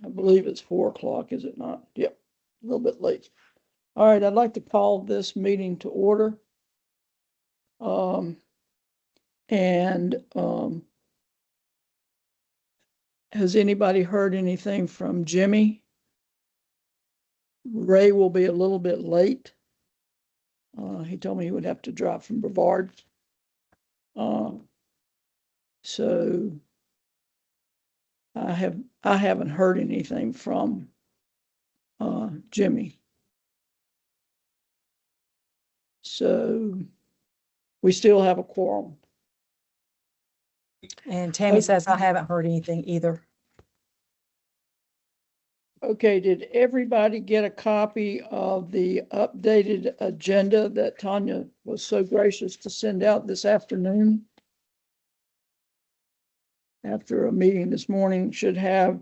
I believe it's 4 o'clock, is it not? Yep, a little bit late. All right, I'd like to call this meeting to order. Has anybody heard anything from Jimmy? Ray will be a little bit late. He told me he would have to drive from Brevard. So I haven't heard anything from Jimmy. So we still have a quorum. And Tammy says I haven't heard anything either. Okay, did everybody get a copy of the updated agenda that Tanya was so gracious to send out this afternoon? After a meeting this morning, should have a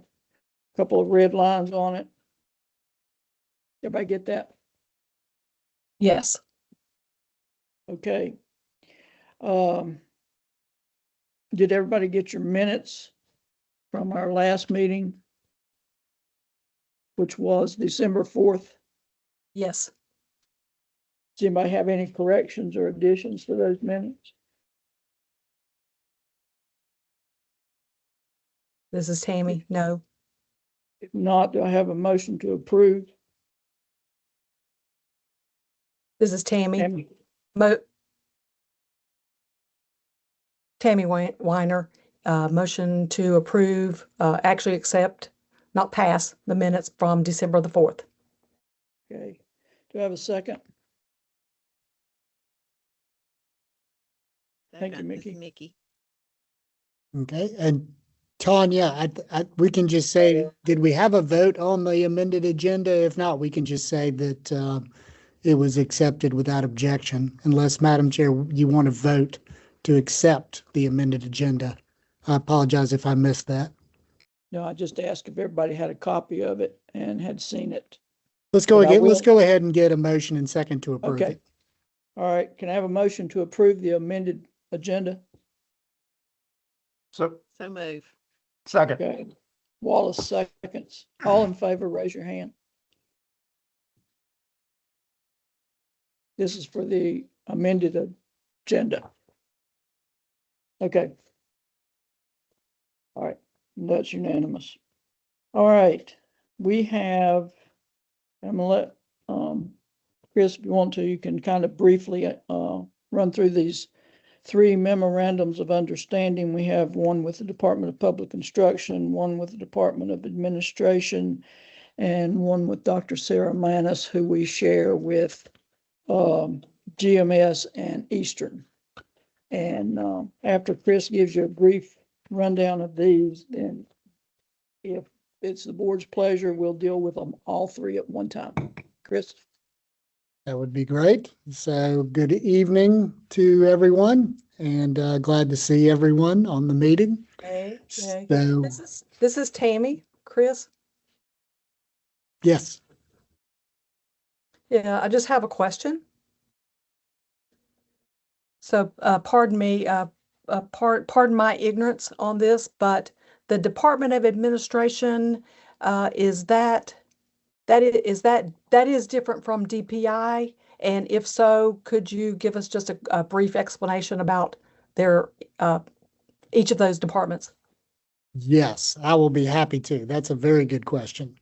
couple of red lines on it. Everybody get that? Yes. Okay. Did everybody get your minutes from our last meeting, which was December 4th? Yes. Does anybody have any corrections or additions to those minutes? This is Tammy. No. If not, do I have a motion to approve? This is Tammy. Tammy Weiner, motion to approve, actually accept, not pass, the minutes from December the 4th. Okay. Do I have a second? Thank you, Mickey. Okay, and Tanya, we can just say, did we have a vote on the amended agenda? If not, we can just say that it was accepted without objection, unless, Madam Chair, you want to vote to accept the amended agenda. I apologize if I missed that. No, I just asked if everybody had a copy of it and had seen it. Let's go ahead and get a motion and second to approve it. All right, can I have a motion to approve the amended agenda? So move. second. Okay. Wallace seconds. All in favor, raise your hand. This is for the amended agenda. Okay. All right, that's unanimous. All right, we have, I'm gonna let Chris, if you want to, you can kind of briefly run through these 3 memorandums of understanding. We have one with the Department of Public Instruction, one with the Department of Administration, and one with Dr. Sarah Manis, who we share with GMS and Eastern. And after Chris gives you a brief rundown of these, then if it's the board's pleasure, we'll deal with them all 3 at one time. Chris? That would be great. So good evening to everyone, and glad to see everyone on the meeting. Hey. So, This is Tammy, Chris. Yes. Yeah, I just have a question. So, pardon me, pardon my ignorance on this, but the Department of Administration, is that is different from DPI? And if so, could you give us just a brief explanation about their each of those departments? Yes, I will be happy to. That's a very good question.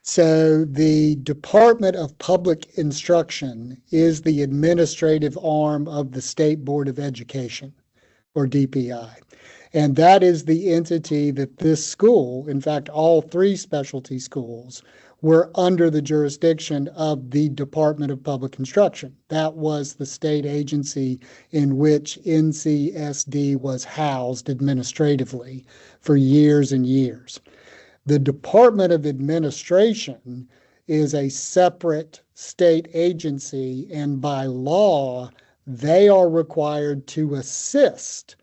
So the Department of Public Instruction is the administrative arm of the State Board of Education, or DPI. And that is the entity that this school, in fact, all 3 specialty schools, were under the jurisdiction of the Department of Public Instruction. That was the state agency in which NCSD was housed administratively for years and years. The Department of Administration is a separate state agency, and by law, they are required to assist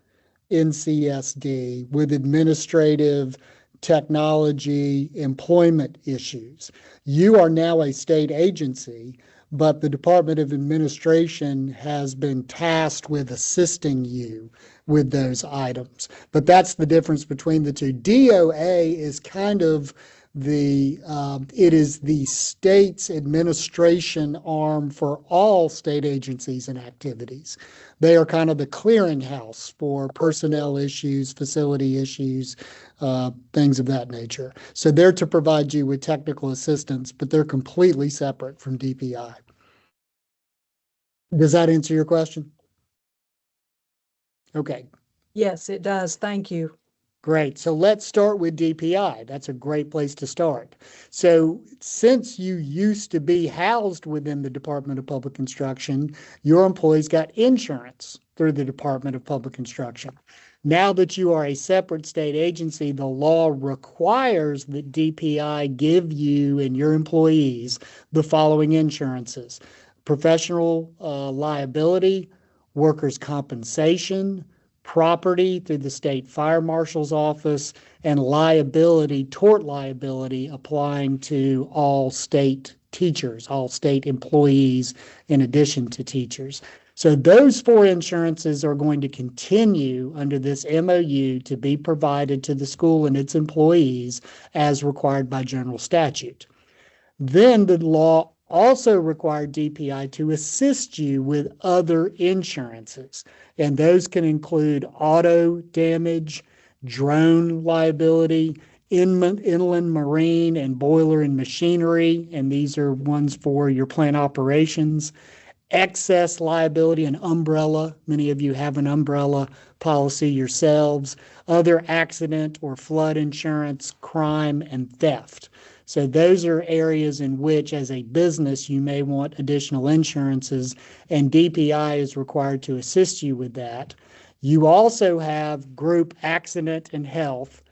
NCSD with administrative, technology, employment issues. You are now a state agency, but the Department of Administration has been tasked with assisting you with those items. But that's the difference between the two. DOA is kind of it is the state's administration arm for all state agencies and activities. They are kind of the clearinghouse for personnel issues, facility issues, things of that nature. So they're to provide you with technical assistance, but they're completely separate from DPI. Does that answer your question? Okay, Yes, it does. Thank you. great. So let's start with DPI. That's a great place to start. So since you used to be housed within the Department of Public Instruction, your employees got insurance through the Department of Public Instruction. Now that you are a separate state agency, the law requires that DPI give you and your employees the following insurances: professional liability, workers' compensation, property through the state fire marshal's office, and liability, tort liability, applying to all state teachers, all state employees, in addition to teachers. So those four insurances are going to continue under this MOU to be provided to the school and its employees as required by general statute. Then the law also required DPI to assist you with other insurances, and those can include auto damage, drone liability, inland marine, and boiler and machinery, and these are ones for your plant operations, excess liability and umbrella. Many of you have an umbrella policy yourselves, other accident or flood insurance, crime, and theft. So those are areas in which, as a business, you may want additional insurances, and DPI is required to assist you with that. You also have group accident and health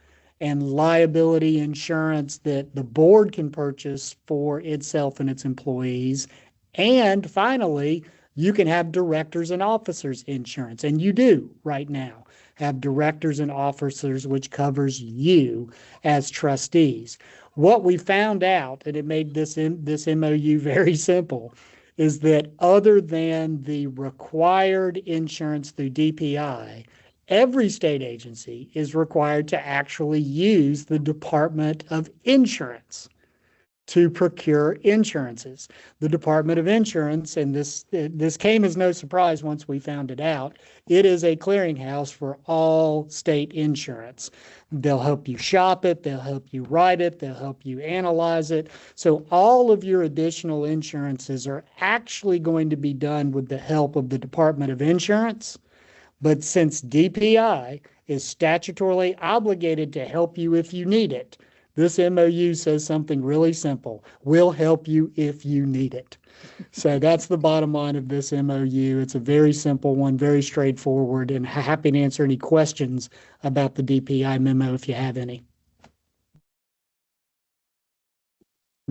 and liability insurance that the board can purchase for itself and its employees. And finally, you can have directors and officers insurance, and you do right now have directors and officers, which covers you as trustees. What we found out, and it made this MOU very simple, is that other than the required insurance through DPI, every state agency is required to actually use the Department of Insurance to procure insurances. The Department of Insurance, and this came as no surprise once we found it out, it is a clearinghouse for all state insurance. They'll help you shop it, they'll help you write it, they'll help you analyze it. So all of your additional insurances are actually going to be done with the help of the Department of Insurance. But since DPI is statutorily obligated to help you if you need it, this MOU says something really simple: we'll help you if you need it. So that's the bottom line of this MOU. It's a very simple one, very straightforward, and happy to answer any questions about the DPI memo if you have any.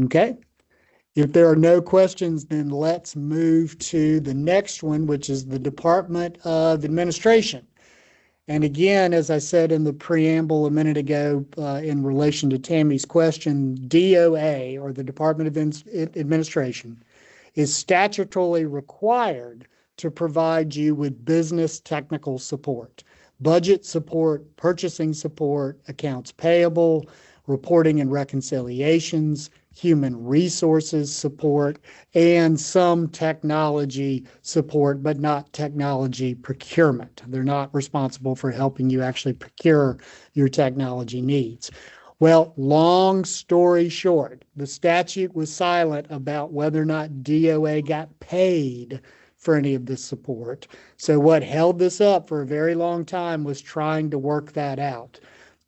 Okay. If there are no questions, then let's move to the next one, which is the Department of Administration. And again, as I said in the preamble a minute ago, in relation to Tammy's question, DOA, or the Department of Administration, is statutorily required to provide you with business technical support, budget support, purchasing support, accounts payable, reporting and reconciliations, human resources support, and some technology support, but not technology procurement. They're not responsible for helping you actually procure your technology needs. Well, long story short, the statute was silent about whether or not DOA got paid for any of this support. So what held this up for a very long time was trying to work that out.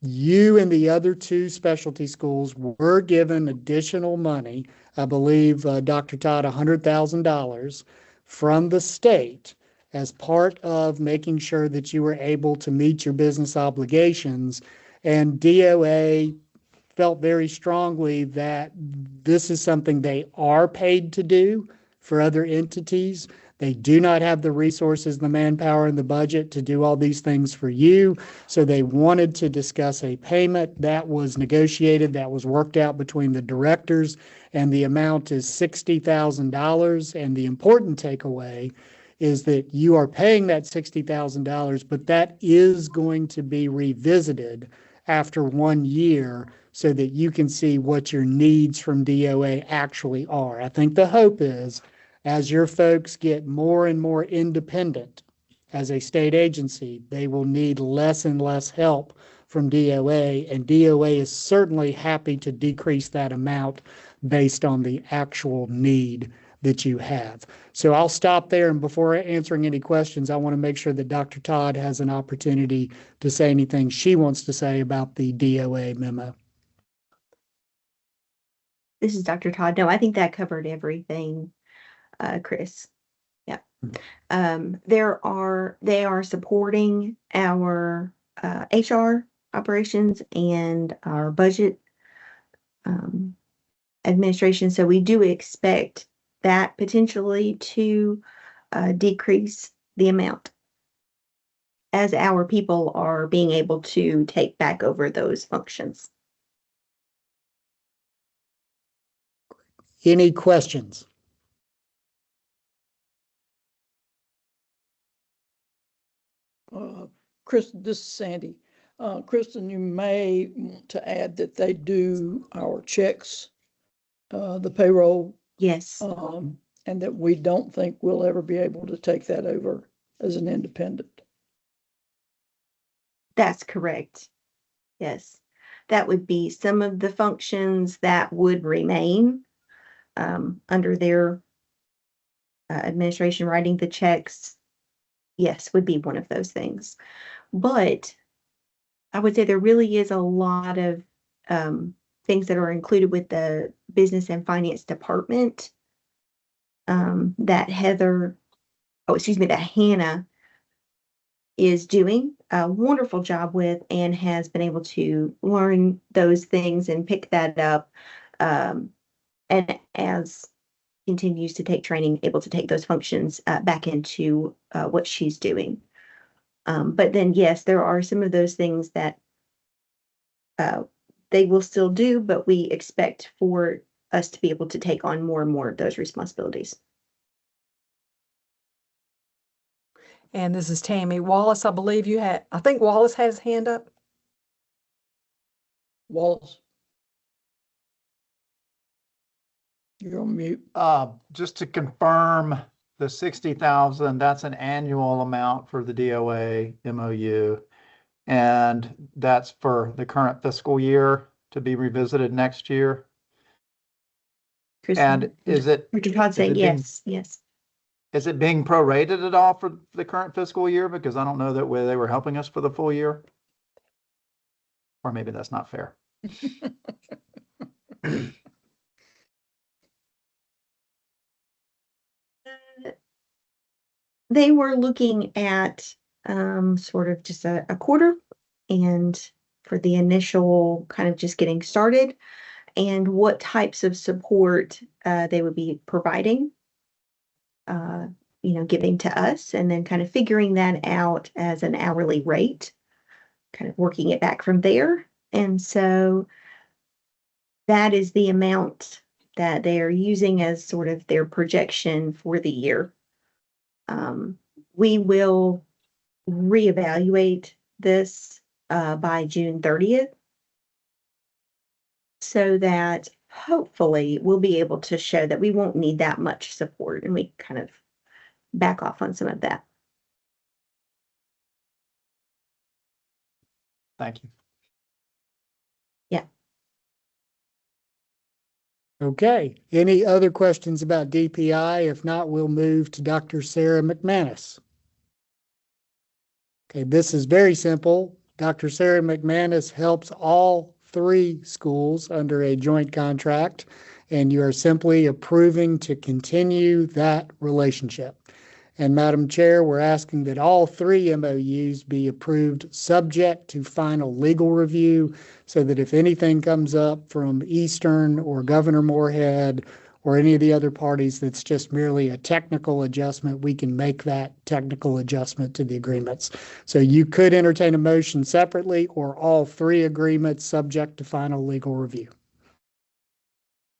You and the other two specialty schools were given additional money, I believe, Dr. Todd, $100,000 from the state as part of making sure that you were able to meet your business obligations. And DOA felt very strongly that this is something they are paid to do for other entities. They do not have the resources, the manpower, and the budget to do all these things for you. So they wanted to discuss a payment that was negotiated, that was worked out between the directors, and the amount is $60,000. And the important takeaway is that you are paying that $60,000, but that is going to be revisited after 1 year so that you can see what your needs from DOA actually are. I think the hope is as your folks get more and more independent as a state agency, they will need less and less help from DOA, and DOA is certainly happy to decrease that amount based on the actual need that you have. So I'll stop there, and before answering any questions, I want to make sure that Dr. Todd has an opportunity to say anything she wants to say about the DOA memo. This is Dr. Todd. No, I think that covered everything, Chris. Yeah. They are supporting our HR operations and our budget administration. So we do expect that potentially to decrease the amount as our people are being able to take back over those functions. Any questions? Chris, this is Sandy. Kristen, you may want to add that they do our checks, the payroll, Yes. and that we don't think we'll ever be able to take that over as an independent. That's correct. Yes. That would be some of the functions that would remain under their administration, writing the checks. Yes, would be one of those things. But I would say there really is a lot of things that are included with the business and finance department that that Hannah is doing a wonderful job with and has been able to learn those things and pick that up. And as continues to take training, able to take those functions back into what she's doing. But then, yes, there are some of those things that they will still do, but we expect for us to be able to take on more and more of those responsibilities. And this is Tammy. Wallace, I believe I think Wallace had his hand up. Wallace? You're on mute. Just to confirm, the 60,000, that's an annual amount for the DOA MOU. And that's for the current fiscal year to be revisited next year. And is it? Dr. Todd saying yes, yes. Is it being prorated at all for the current fiscal year? Because I don't know that they were helping us for the full year. Or maybe that's not fair. They were looking at sort of just a quarter and for the initial kind of just getting started and what types of support they would be providing, giving to us and then kind of figuring that out as an hourly rate, kind of working it back from there. And so that is the amount that they are using as sort of their projection for the year. We will reevaluate this by June 30th so that hopefully we'll be able to show that we won't need that much support and we kind of back off on some of that. Thank you. Yeah. Okay. Any other questions about DPI? If not, we'll move to Dr. Sarah McManus. Okay, this is very simple. Dr. Sarah McManus helps all 3 schools under a joint contract, and you are simply approving to continue that relationship. And Madam Chair, we're asking that all 3 MOUs be approved subject to final legal review so that if anything comes up from Eastern or Governor Moorhead or any of the other parties that's just merely a technical adjustment, we can make that technical adjustment to the agreements. So you could entertain a motion separately or all 3 agreements subject to final legal review.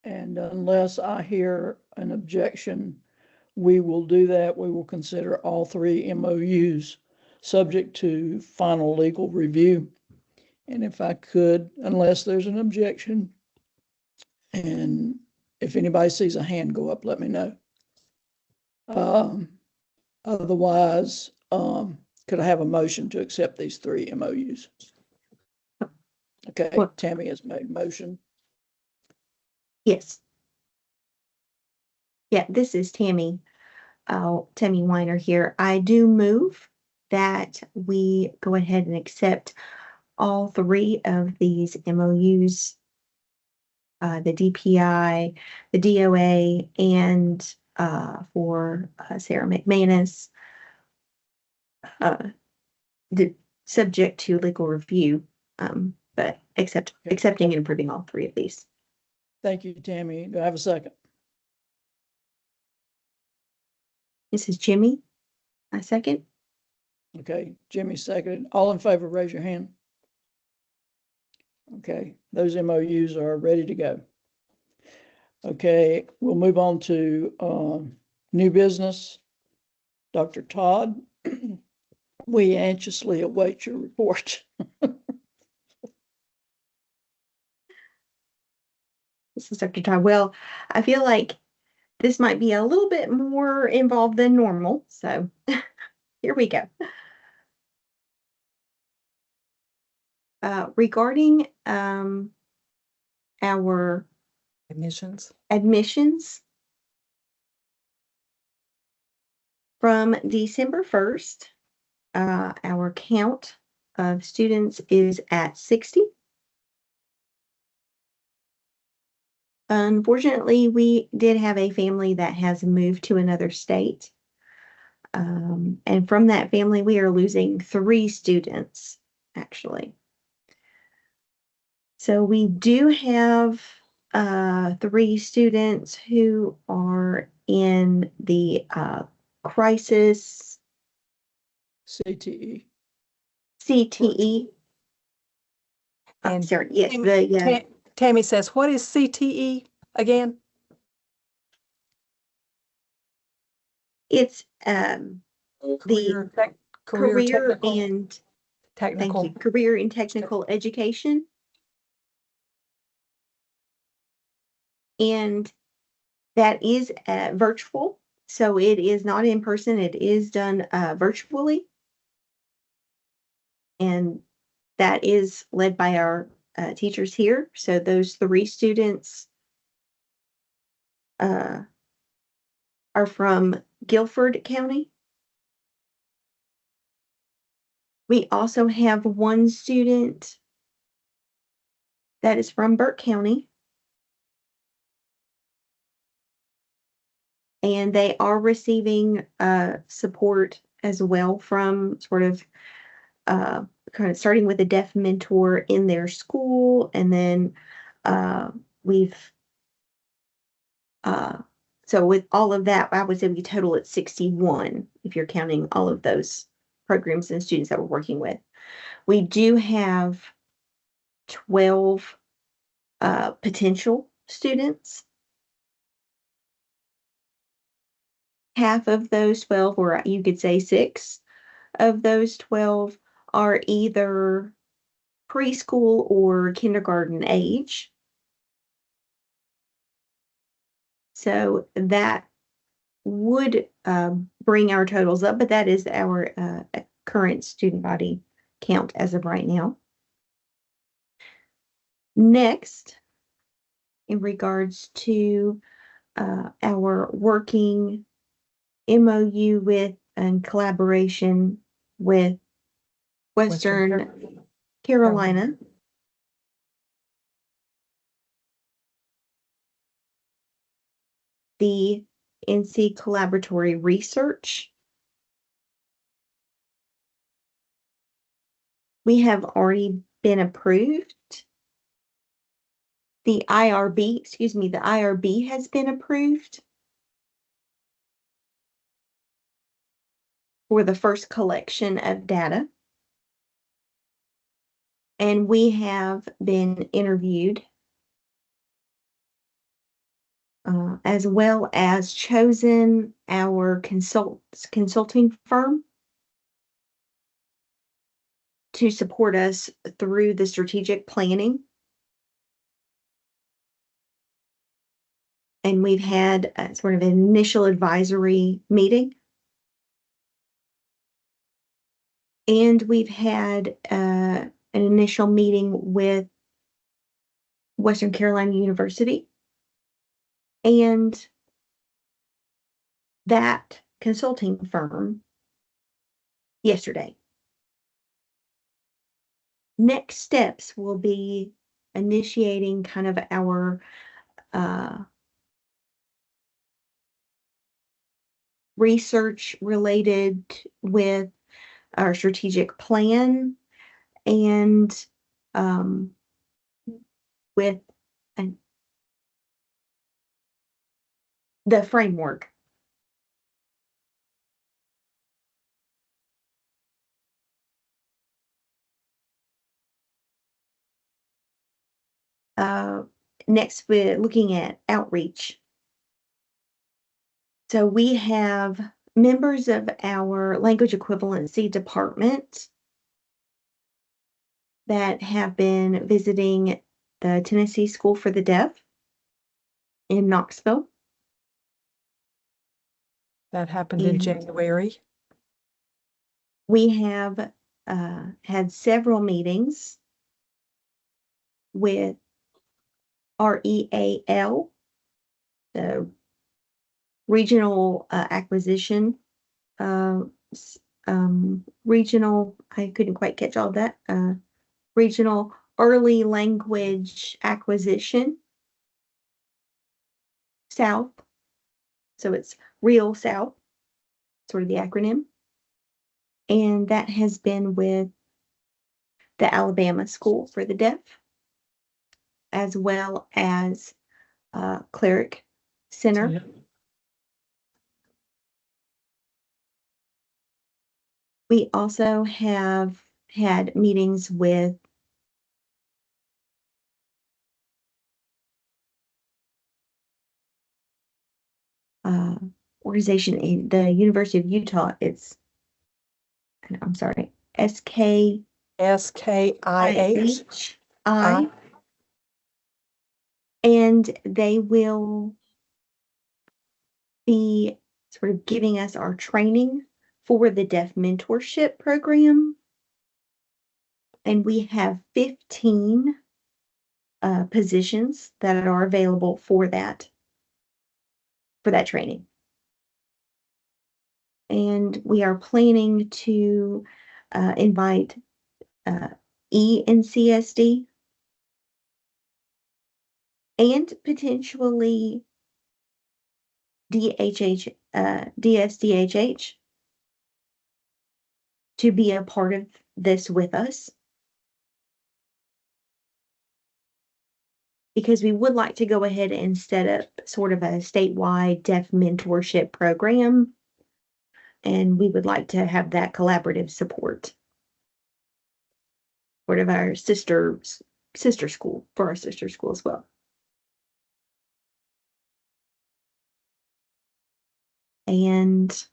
And unless I hear an objection, we will do that. We will consider all 3 MOUs subject to final legal review. And if I could, unless there's an objection, and if anybody sees a hand go up, let me know. Otherwise, could I have a motion to accept these 3 MOUs? Okay, Well- Tammy has made motion. Yes. Yeah, this is Tammy, Tammy Weiner here. I do move that we go ahead and accept all 3 of these MOUs, the DPI, the DOA, and for Sarah McManus, the subject to legal review, but accepting and approving all 3 of these. Thank you, Tammy. Do I have a second? This is Jimmy. I second. Okay, Jimmy seconded. All in favor, raise your hand. Okay, those MOUs are ready to go. Okay, we'll move on to new business. Dr. Todd, we anxiously await your report. This is Dr. Todd. Well, I feel like this might be a little bit more involved than normal, so here we go. Regarding our Admissions. admissions from December 1st, our count of students is at 60. Unfortunately, we did have a family that has moved to another state. And from that family, we are losing 3 students, actually. So we do have 3 students who are in the crisis CTE. CTE. And Sorry, yes, Tammy says, what is CTE again? it's Career career technical, and technical. thank you, career and technical education. And that is virtual, so it is not in person. It is done virtually, and that is led by our teachers here. So those 3 students are from Guilford County. We also have 1 student that is from Burke County. And they are receiving support as well from sort of kind of starting with a deaf mentor in their school. And then we've so with all of that, I would say we total at 61 if you're counting all of those programs and students that we're working with. We do have 12 potential students. Half of those 12, or you could say 6 of those 12, are either preschool or kindergarten age. So that would bring our totals up, but that is our current student body count as of right now. Next, in regards to our working MOU with and collaboration with Western Carolina. The NC Collaboratory Research. We have already been approved. The IRB has been approved for the first collection of data. And we have been interviewed as well as chosen our consulting firm to support us through the strategic planning. And we've had sort of an initial advisory meeting. And we've had an initial meeting with Western Carolina University. And that consulting firm yesterday. Next steps will be initiating kind of our research related with our strategic plan and with the framework. Next, we're looking at outreach. So we have members of our language equivalency department that have been visiting the Tennessee School for the Deaf in Knoxville. That happened in And January. we have had several meetings with REAL, the regional acquisition, regional, I couldn't quite catch all that, regional early language acquisition South. So it's Real South, sort of the acronym. And that has been with the Alabama School for the Deaf, as well as Cleric Center. Yeah. We also have had meetings with organization in the University of Utah. I'm sorry, SKIH. SKIH. And they will be sort of giving us our training for the deaf mentorship program. And we have 15 positions that are available for that training. And we are planning to invite ENCSD and potentially DSDHH to be a part of this with us. Because we would like to go ahead and set up sort of a statewide deaf mentorship program. And we would like to have that collaborative support. Sort of our sister school, for our sister school as well. And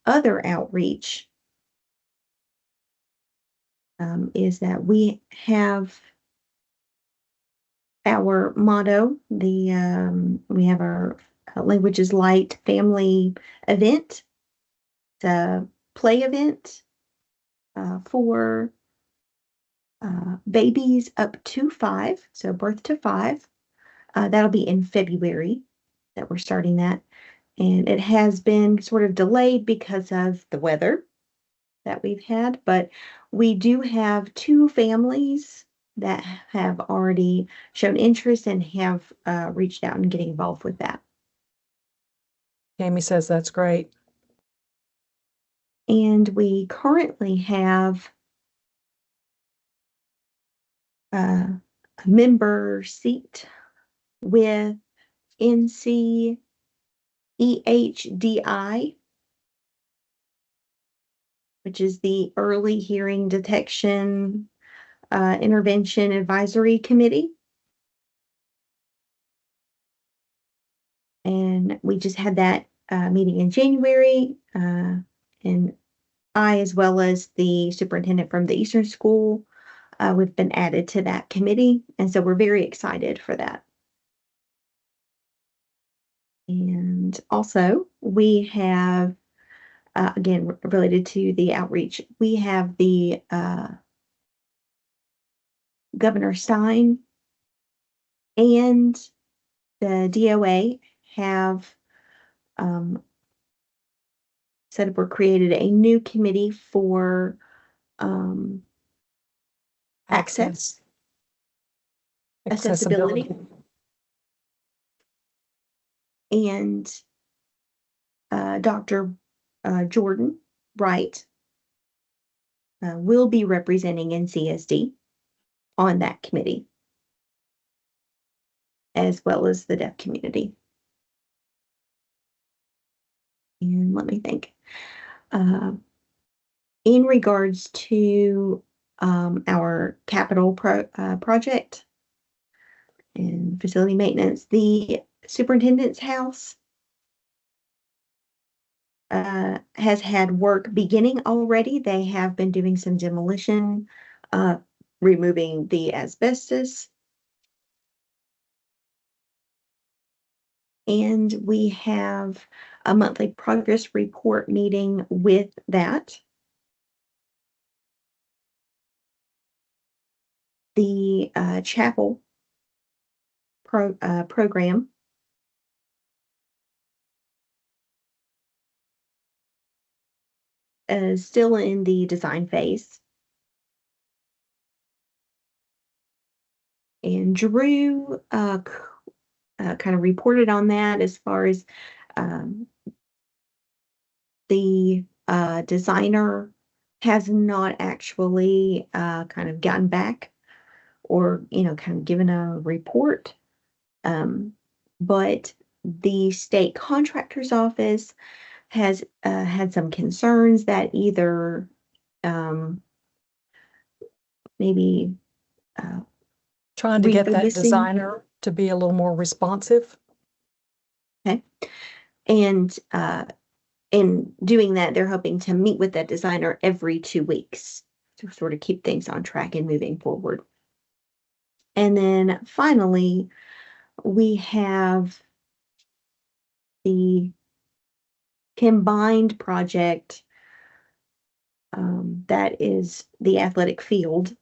other outreach is that we have our motto, we have our Languages Light family event. It's a play event for babies up to 5, so birth to 5. That'll be in February that we're starting that. And it has been sort of delayed because of the weather that we've had, but we do have 2 families that have already shown interest and have reached out and getting involved with that. Tammy says that's great. And we currently have a member seat with NCEHDI, which is the Early Hearing Detection Intervention Advisory Committee. And we just had that meeting in January, and I, as well as the superintendent from the Eastern School, we've been added to that committee, and so we're very excited for that. And also, we have, again, related to the outreach, we have the Governor Stein and the DOA have set up or created a new committee for access, accessibility, and Dr. Jordan Wright will be representing NCSD on that committee, as well as the deaf community. And let me think. In regards to our capital project and facility maintenance, the superintendent's house has had work beginning already. They have been doing some demolition, removing the asbestos. And we have a monthly progress report meeting with that. The chapel program is still in the design phase. And Drew kind of reported on that as far as the designer has not actually kind of gotten back or, kind of given a report. But the state contractor's office has had some concerns that either maybe Trying to get that refocusing. designer to be a little more responsive. Okay. And in doing that, they're hoping to meet with that designer every 2 weeks to sort of keep things on track and moving forward. And then finally, we have the combined project that is the athletic field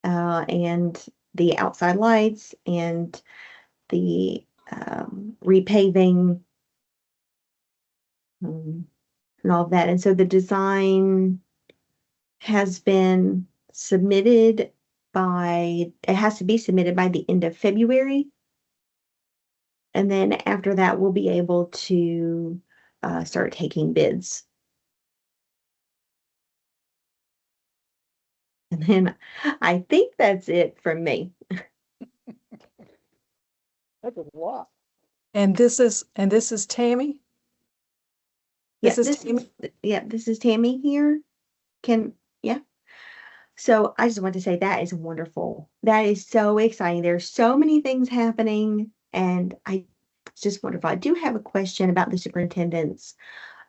and the outside lights and the repaving and all of that. And so the design has been submitted it has to be submitted by the end of February. And then after that, we'll be able to start taking bids. And then I think that's it from me. That's a lot. And this is Tammy? Yeah, This is Tammy? this is Tammy here. Yeah. So I just want to say that is wonderful. That is so exciting. There's so many things happening, and it's just wonderful. I do have a question about the superintendent's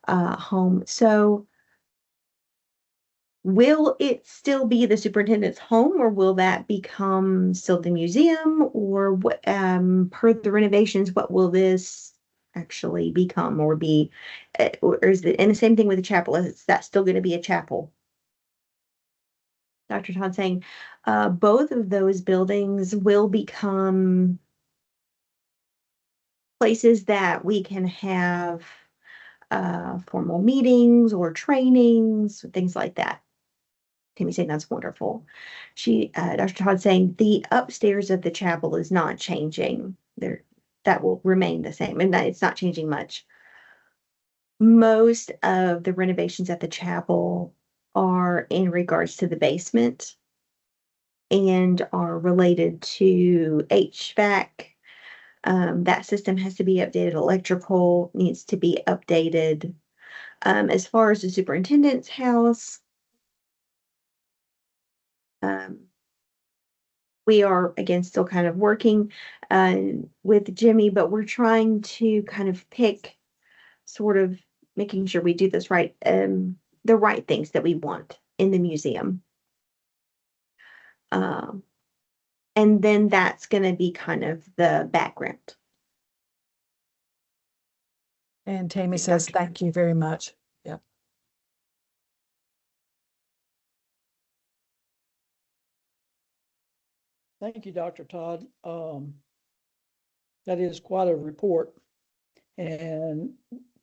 home. So will it still be the superintendent's home, or will that become still the museum, or what, per the renovations, what will this actually become or be? Or is it, and the same thing with the chapel, is that still going to be a chapel? Dr. Todd saying, both of those buildings will become places that we can have formal meetings or trainings, things like that. Tammy saying that's wonderful. Dr. Todd saying the upstairs of the chapel is not changing. That will remain the same, and it's not changing much. Most of the renovations at the chapel are in regards to the basement and are related to HVAC. That system has to be updated. Electrical needs to be updated. As far as the superintendent's house, we are, again, still kind of working with Jimmy, but we're trying to kind of pick, sort of making sure we do this right. the right things that we want in the museum. And then that's going to be kind of the background. And Tammy says, thank you very much. Yep. Thank you, Dr. Todd. That is quite a report, and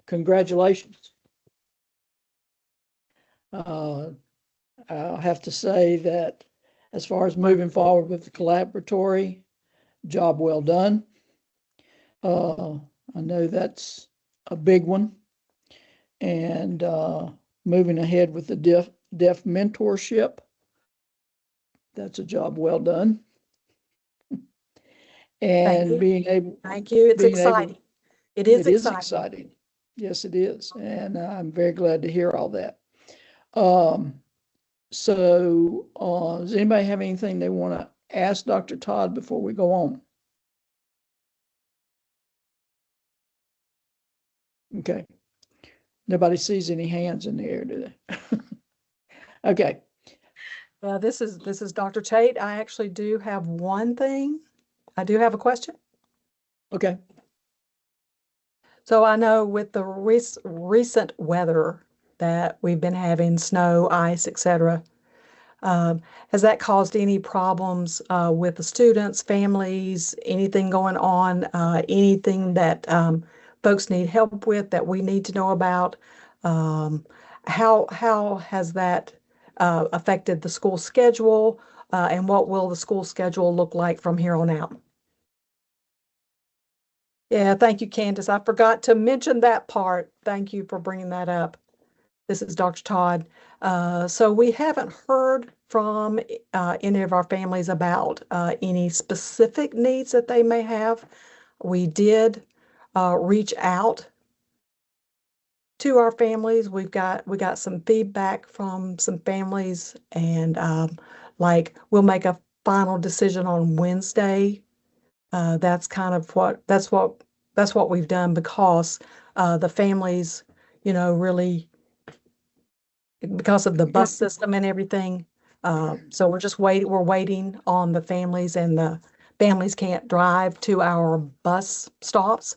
congratulations. I'll have to say that as far as moving forward with the collaboratory, job well done. I know that's a big one. And moving ahead with the deaf mentorship, that's a job well done. And being able, Thank you. It's being able- exciting. It is it is exciting. exciting. Yes, it is. And I'm very glad to hear all that. So does anybody have anything they want to ask Dr. Todd before we go on? Okay. Nobody sees any hands in the air, do they? Okay. This is Dr. Tate. I actually do have one thing. I do have a question. Okay. So I know with the recent weather that we've been having, snow, ice, etc., has that caused any problems with the students, families, anything going on, anything that folks need help with that we need to know about? How has that affected the school schedule, and what will the school schedule look like from here on out? Yeah, thank you, Candace. I forgot to mention that part. Thank you for bringing that up. This is Dr. Todd. So we haven't heard from any of our families about any specific needs that they may have. We did reach out to our families. We got some feedback from some families, and like we'll make a final decision on Wednesday. That's what we've done, because the families, really, because of the bus system and everything. So we're waiting on the families, and the families can't drive to our bus stops.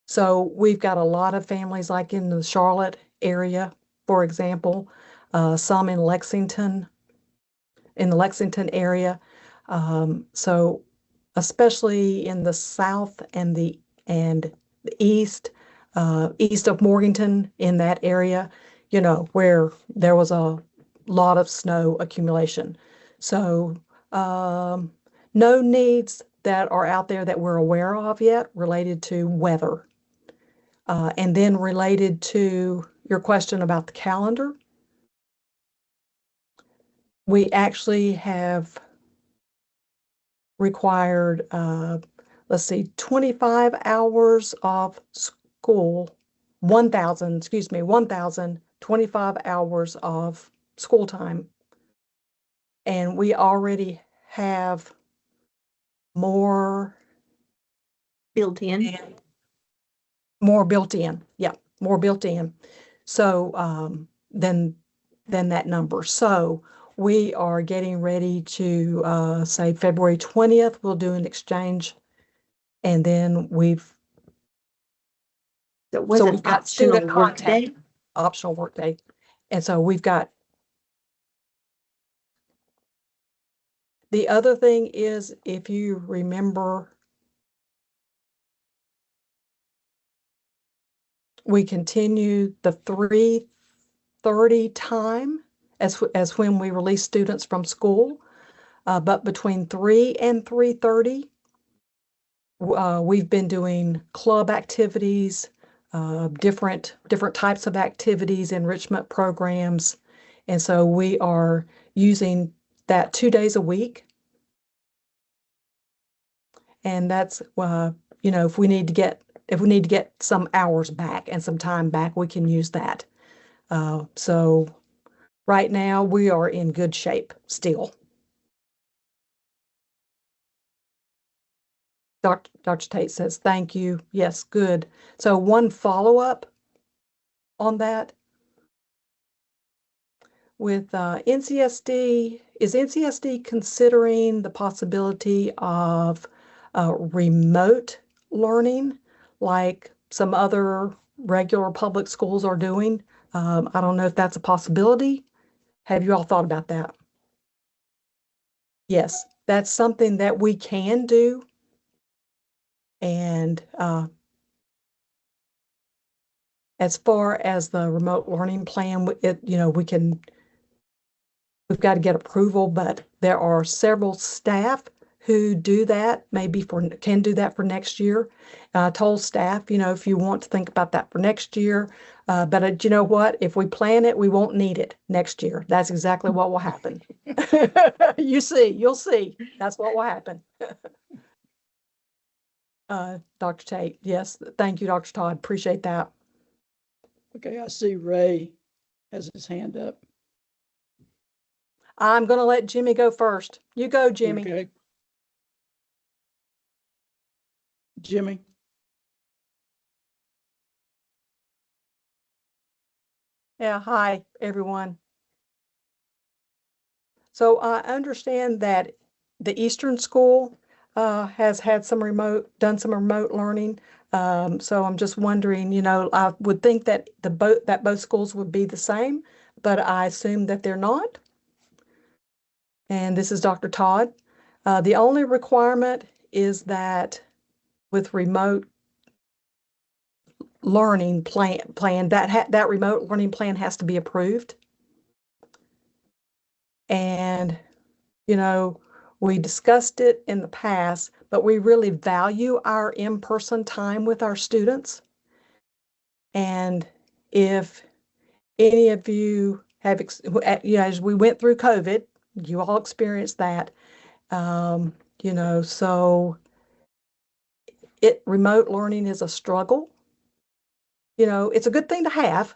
So we've got a lot of families like in the Charlotte area, for example, some in the Lexington area. So especially in the south and the east, east of Morganton, in that area, where there was a lot of snow accumulation. So no needs that are out there that we're aware of yet related to weather. And then related to your question about the calendar, we actually have required, let's see, 25 hours of school, 1,025 hours of school time. And we already have more Built in. Yeah, more built in. So than that number. So we are getting ready to say February 20th, we'll do an exchange. And then So was we've an got optional student work contact, day. optional work day. And so we've got, the other thing is, if you remember, we continue the 3:30 time as when we release students from school. But between 3 and 3:30, we've been doing club activities, different types of activities, enrichment programs. And so we are using that 2 days a week. And that's, if we need to get some hours back and some time back, we can use that. So right now we are in good shape still. Dr. Tate says, thank you. Yes, good. So one follow-up on that. with NCSD, is NCSD considering the possibility of remote learning like some other regular public schools are doing? I don't know if that's a possibility. Have you all thought about that? Yes, that's something that we can do. And as far as the remote learning plan, we've got to get approval, but there are several staff who do that, can do that for next year. I told staff, if you want to think about that for next year, but you know what? If we plan it, we won't need it next year. That's exactly what will happen. You'll see. That's what will happen. Dr. Tate, yes, thank you, Dr. Todd. Appreciate that. Okay, I see Ray has his hand up. I'm going to let Jimmy go first. You go, Jimmy. Okay. Jimmy? Yeah, hi, everyone. So I understand that the Eastern School has had done some remote learning. So I'm just wondering, I would think that both schools would be the same, but I assume that they're not. And this is Dr. Todd. The only requirement is that with remote learning plan that remote learning plan has to be approved. And, we discussed it in the past, but we really value our in-person time with our students. And if any of you have, as we went through COVID, you all experienced that, so remote learning is a struggle. It's a good thing to have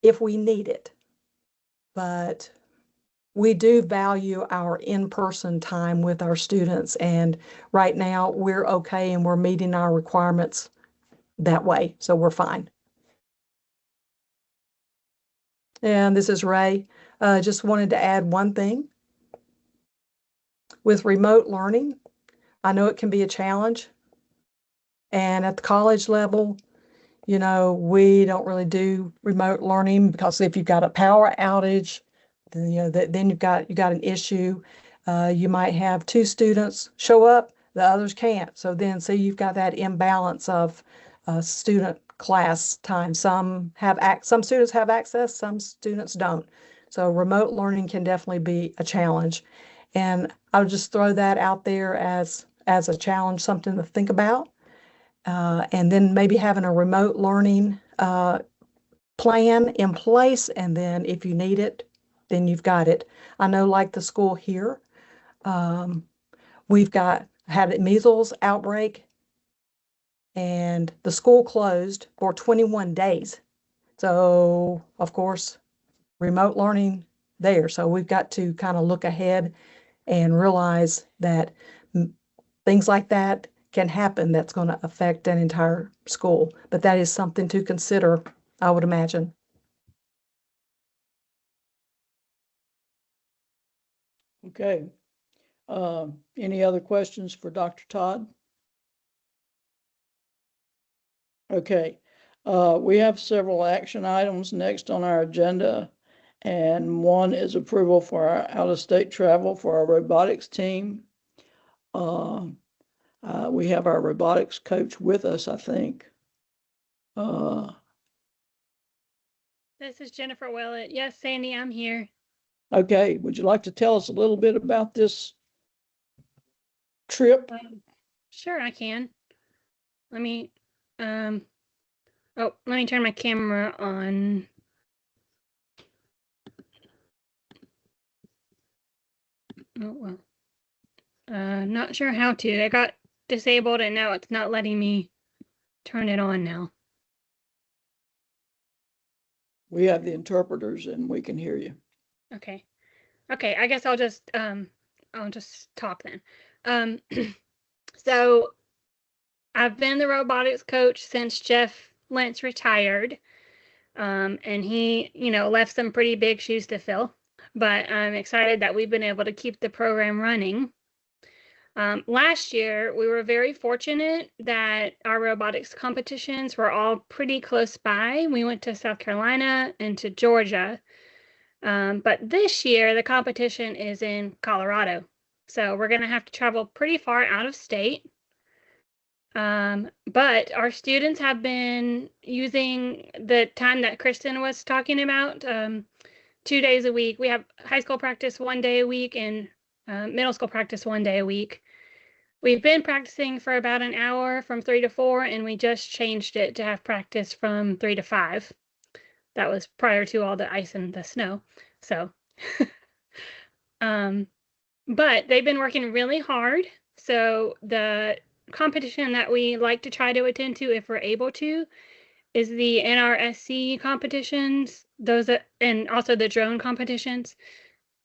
if we need it, but we do value our in-person time with our students, and right now we're okay and we're meeting our requirements that way, so we're fine. And this is Ray. Just wanted to add one thing. With remote learning, I know it can be a challenge, and at the college level, we don't really do remote learning because if you've got a power outage, then you've got an issue. You might have 2 students show up, the others can't. So you've got that imbalance of student class time. Some students have access, some students don't. So remote learning can definitely be a challenge. And I would just throw that out there as a challenge, something to think about. And then maybe having a remote learning plan in place, and then if you need it, then you've got it. I know, like the school here, we've had a measles outbreak, and the school closed for 21 days. So, of course, remote learning there. So we've got to kind of look ahead and realize that things like that can happen that's going to affect an entire school. But that is something to consider, I would imagine. Okay. Any other questions for Dr. Todd? Okay. We have several action items next on our agenda, and one is approval for our out-of-state travel for our robotics team. We have our robotics coach with us, I think. This is Jennifer Willett. Yes, Sandy, I'm here. Okay, would you like to tell us a little bit about this trip? Sure, I can. Let me turn my camera on. Oh, well. Not sure how to. I got disabled and now it's not letting me turn it on now. We have the interpreters and we can hear you. Okay. Okay, I guess I'll just talk then. So I've been the robotics coach since Jeff Lentz retired. And he, left some pretty big shoes to fill. But I'm excited that we've been able to keep the program running. Last year, we were very fortunate that our robotics competitions were all pretty close by. We went to South Carolina and to Georgia. But this year, the competition is in Colorado. So we're going to have to travel pretty far out of state. But our students have been using the time that Kristen was talking about, 2 days a week. We have high school practice 1 day a week and middle school practice 1 day a week. We've been practicing for about an hour from 3 to 4, and we just changed it to have practice from 3 to 5. That was prior to all the ice and the snow. So, but they've been working really hard. So the competition that we like to try to attend to, if we're able to, is the NRSC competitions, and also the drone competitions.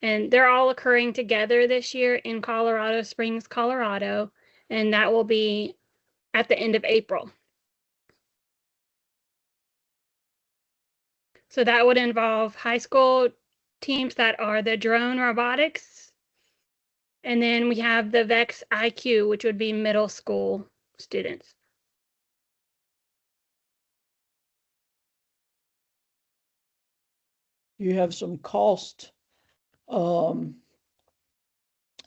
And they're all occurring together this year in Colorado Springs, Colorado, and that will be at the end of April. So that would involve high school teams that are the drone robotics. And then we have the VEX IQ, which would be middle school students. You have some cost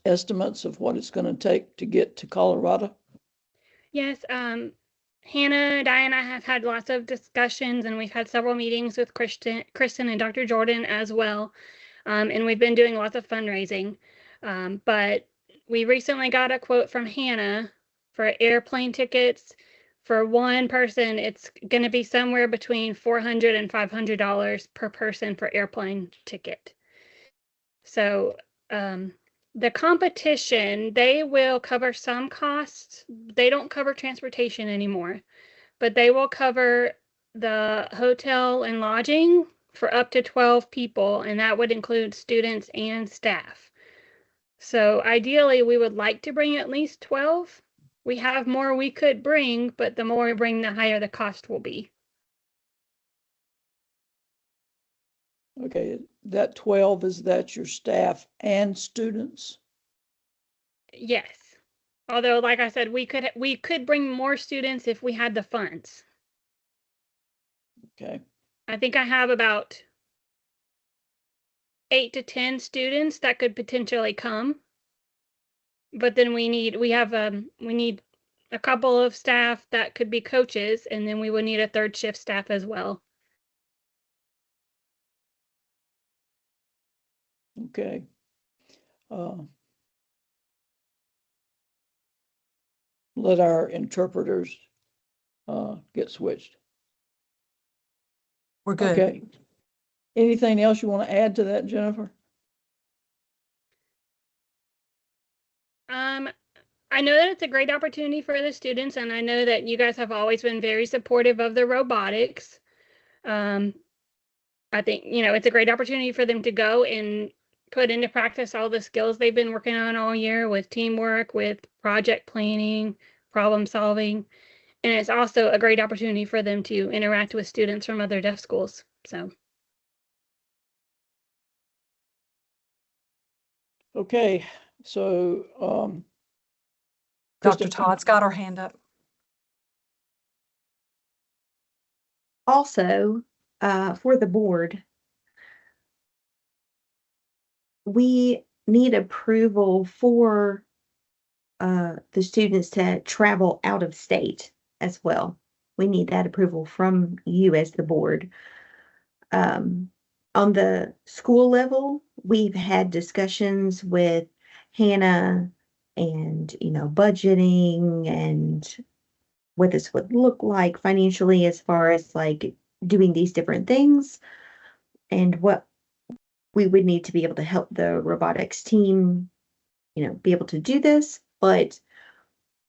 estimates of what it's going to take to get to Colorado? Yes, Hannah, Di, and I have had lots of discussions, and we've had several meetings with Kristen and Dr. Jordan as well. And we've been doing lots of fundraising. But we recently got a quote from Hannah for airplane tickets. For one person, it's going to be somewhere between $400 and $500 per person for airplane ticket. So the competition, they will cover some costs. They don't cover transportation anymore, but they will cover the hotel and lodging for up to 12 people, and that would include students and staff. So ideally, we would like to bring at least 12. We have more we could bring, but the more we bring, the higher the cost will be. Okay, that 12, is that your staff and students? Yes. Although, like I said, we could bring more students if we had the funds. Okay. I think I have about 8 to 10 students that could potentially come. But then we need a couple of staff that could be coaches, and then we would need a third shift staff as well. Okay. Let our interpreters get switched. We're good. Okay. Anything else you want to add to that, Jennifer? I know that it's a great opportunity for the students, and I know that you guys have always been very supportive of the robotics. I think, it's a great opportunity for them to go and put into practice all the skills they've been working on all year with teamwork, with project planning, problem solving. And it's also a great opportunity for them to interact with students from other deaf schools. So. Okay, so Dr. Kristen, Todd's got her hand up. Also, for the board, we need approval for the students to travel out of state as well. We need that approval from you as the board. On the school level, we've had discussions with Hannah and, budgeting and what this would look like financially as far as like doing these different things and what we would need to be able to help the robotics team, be able to do this. But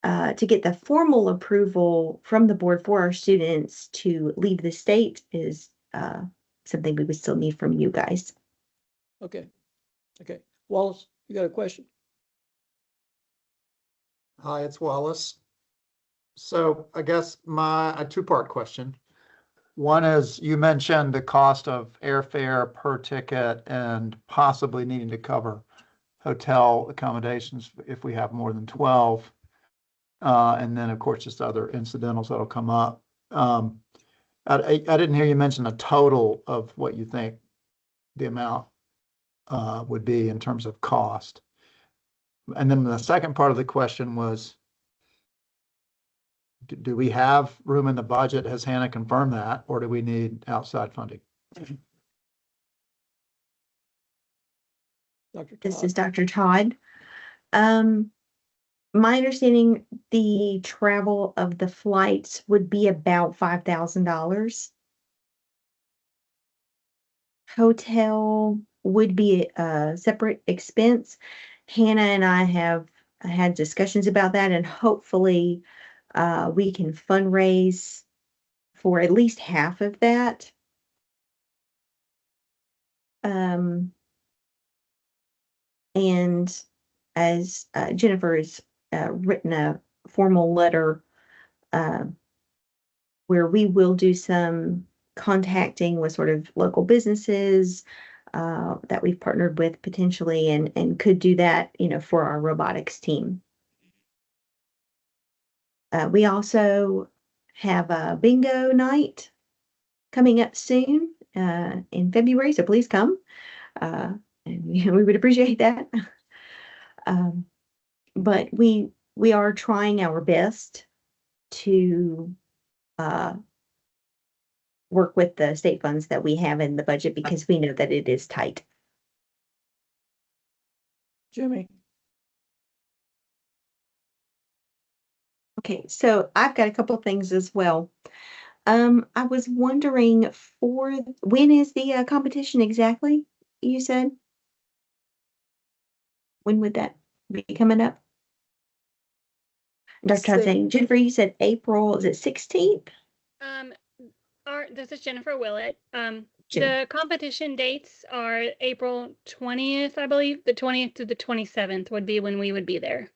to get the formal approval from the board for our students to leave the state is something we would still need from you guys. okay. Wallace, you got a question? Hi, it's Wallace. So I guess a two-part question. One is you mentioned the cost of airfare per ticket and possibly needing to cover hotel accommodations if we have more than 12. And then, of course, just other incidentals that'll come up. I didn't hear you mention a total of what you think the amount would be in terms of cost. And then the second part of the question was, do we have room in the budget? Has Hannah confirmed that, or do we need outside funding? Dr. This is Todd? Dr. Todd. My understanding, the travel of the flights would be about $5,000. Hotel would be a separate expense. Hannah and I have had discussions about that, and hopefully we can fundraise for at least half of that. And as Jennifer has written a formal letter where we will do some contacting with sort of local businesses that we've partnered with potentially, and could do that, for our robotics team. We also have a bingo night coming up soon in February, so please come. And we would appreciate that. But we are trying our best to work with the state funds that we have in the budget, because we know that it is tight. Jimmy? Okay, so I've got a couple of things as well. I was wondering, when is the competition exactly, you said? When would that be coming up? Dr. Todd saying, Jennifer, you said April, is it 16th? This is Jennifer Willett. Jen- The competition dates are April 20th, I believe. The 20th to the 27th would be when we would be there.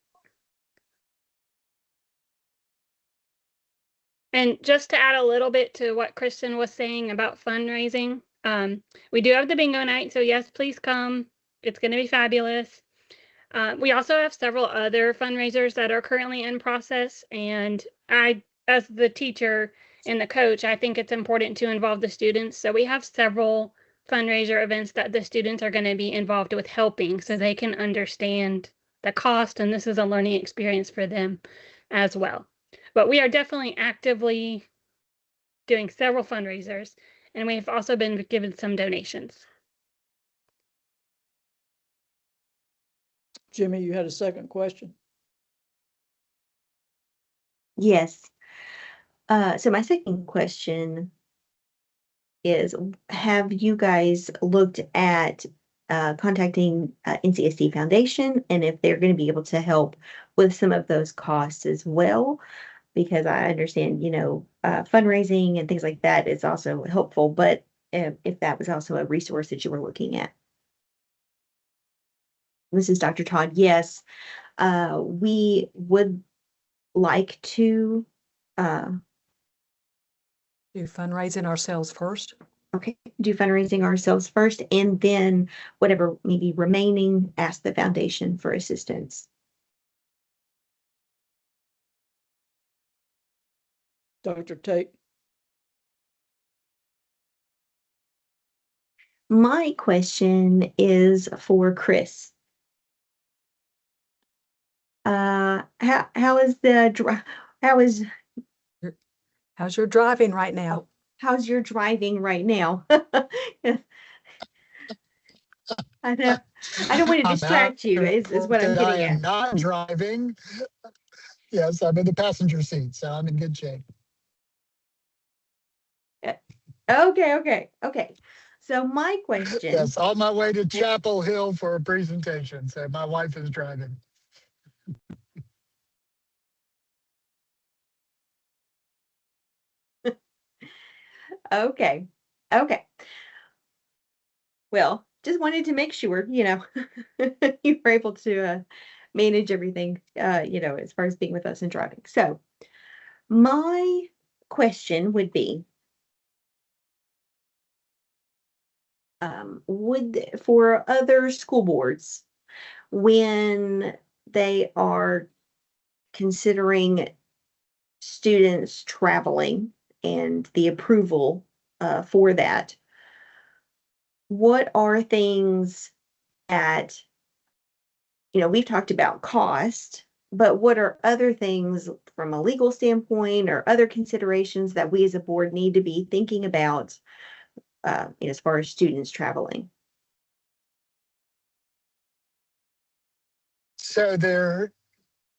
And just to add a little bit to what Kristen was saying about fundraising, we do have the bingo night, so yes, please come. It's going to be fabulous. We also have several other fundraisers that are currently in process, and I, as the teacher and the coach, I think it's important to involve the students. So we have several fundraiser events that the students are going to be involved with helping, so they can understand the cost, and this is a learning experience for them as well. But we are definitely actively doing several fundraisers, and we've also been given some donations. Jimmy, you had a second question? Yes. So my second question is, have you guys looked at contacting NCSD Foundation, and if they're going to be able to help with some of those costs as well? Because I understand, fundraising and things like that is also helpful, but if that was also a resource that you were looking at. This is Dr. Todd. Yes, we would like to Do fundraising ourselves first. do fundraising ourselves first, and then whatever maybe remaining, ask the foundation for assistance. Dr. Tate? My question is for Chris. How is How's your driving right now? how's your driving right now? I know. I don't want to distract you, is what I'm getting I am at. not driving. Yes, I'm in the passenger seat, so I'm in good shape. Okay. So my question. Yes, on my way to Chapel Hill for a presentation. So my wife is driving. Okay. Well, just wanted to make sure, you were able to manage everything, as far as being with us and driving. So my question would be, for other school boards, when they are considering students traveling and the approval for that, what are things at, we've talked about cost, but what are other things from a legal standpoint or other considerations that we as a board need to be thinking about as far as students traveling? So there,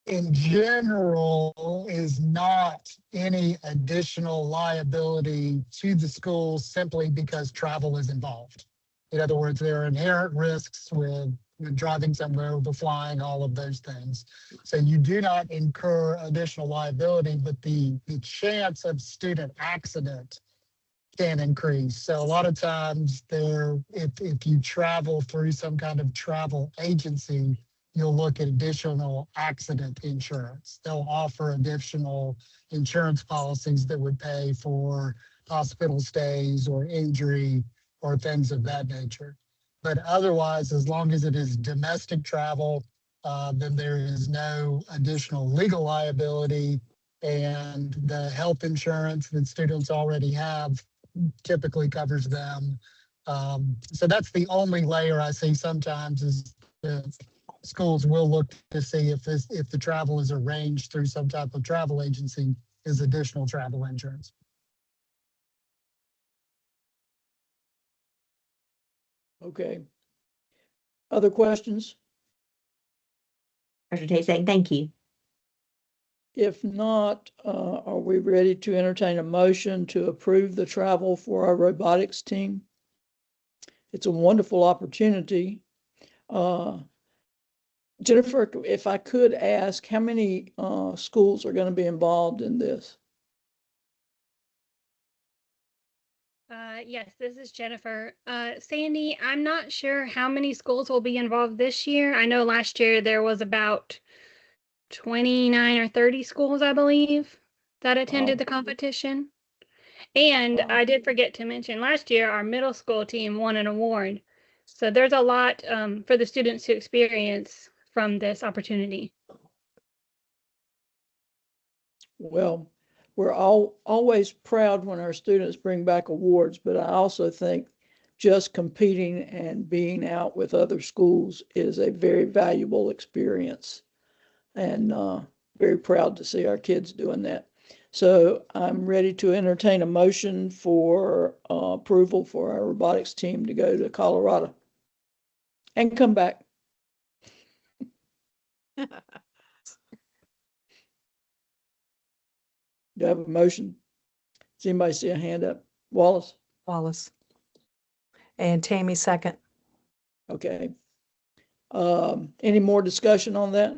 in general, is not any additional liability to the school simply because travel is involved. In other words, there are inherent risks with driving somewhere, with flying, all of those things. So you do not incur additional liability, but the chance of student accident can increase. So a lot of times if you travel through some kind of travel agency, you'll look at additional accident insurance. They'll offer additional insurance policies that would pay for hospital stays or injury or things of that nature. But otherwise, as long as it is domestic travel, then there is no additional legal liability, and the health insurance that students already have typically covers them. So that's the only layer I see sometimes, is that schools will look to see if the travel is arranged through some type of travel agency, is additional travel insurance. Okay. Other questions? Dr. Tate saying thank you. If not, are we ready to entertain a motion to approve the travel for our robotics team? It's a wonderful opportunity. Jennifer, if I could ask, how many schools are going to be involved in this? Yes, this is Jennifer. Sandy, I'm not sure how many schools will be involved this year. I know last year there was about 29 or 30 schools, I believe, that attended the competition. And I did forget to mention, last year our middle school team won an award. So there's a lot for the students to experience from this opportunity. Well, we're always proud when our students bring back awards, but I also think just competing and being out with other schools is a very valuable experience. And very proud to see our kids doing that. So I'm ready to entertain a motion for approval for our robotics team to go to Colorado and come back. Do I have a motion? Does anybody see a hand up? Wallace? Wallace. And Tammy second. Okay. Any more discussion on that?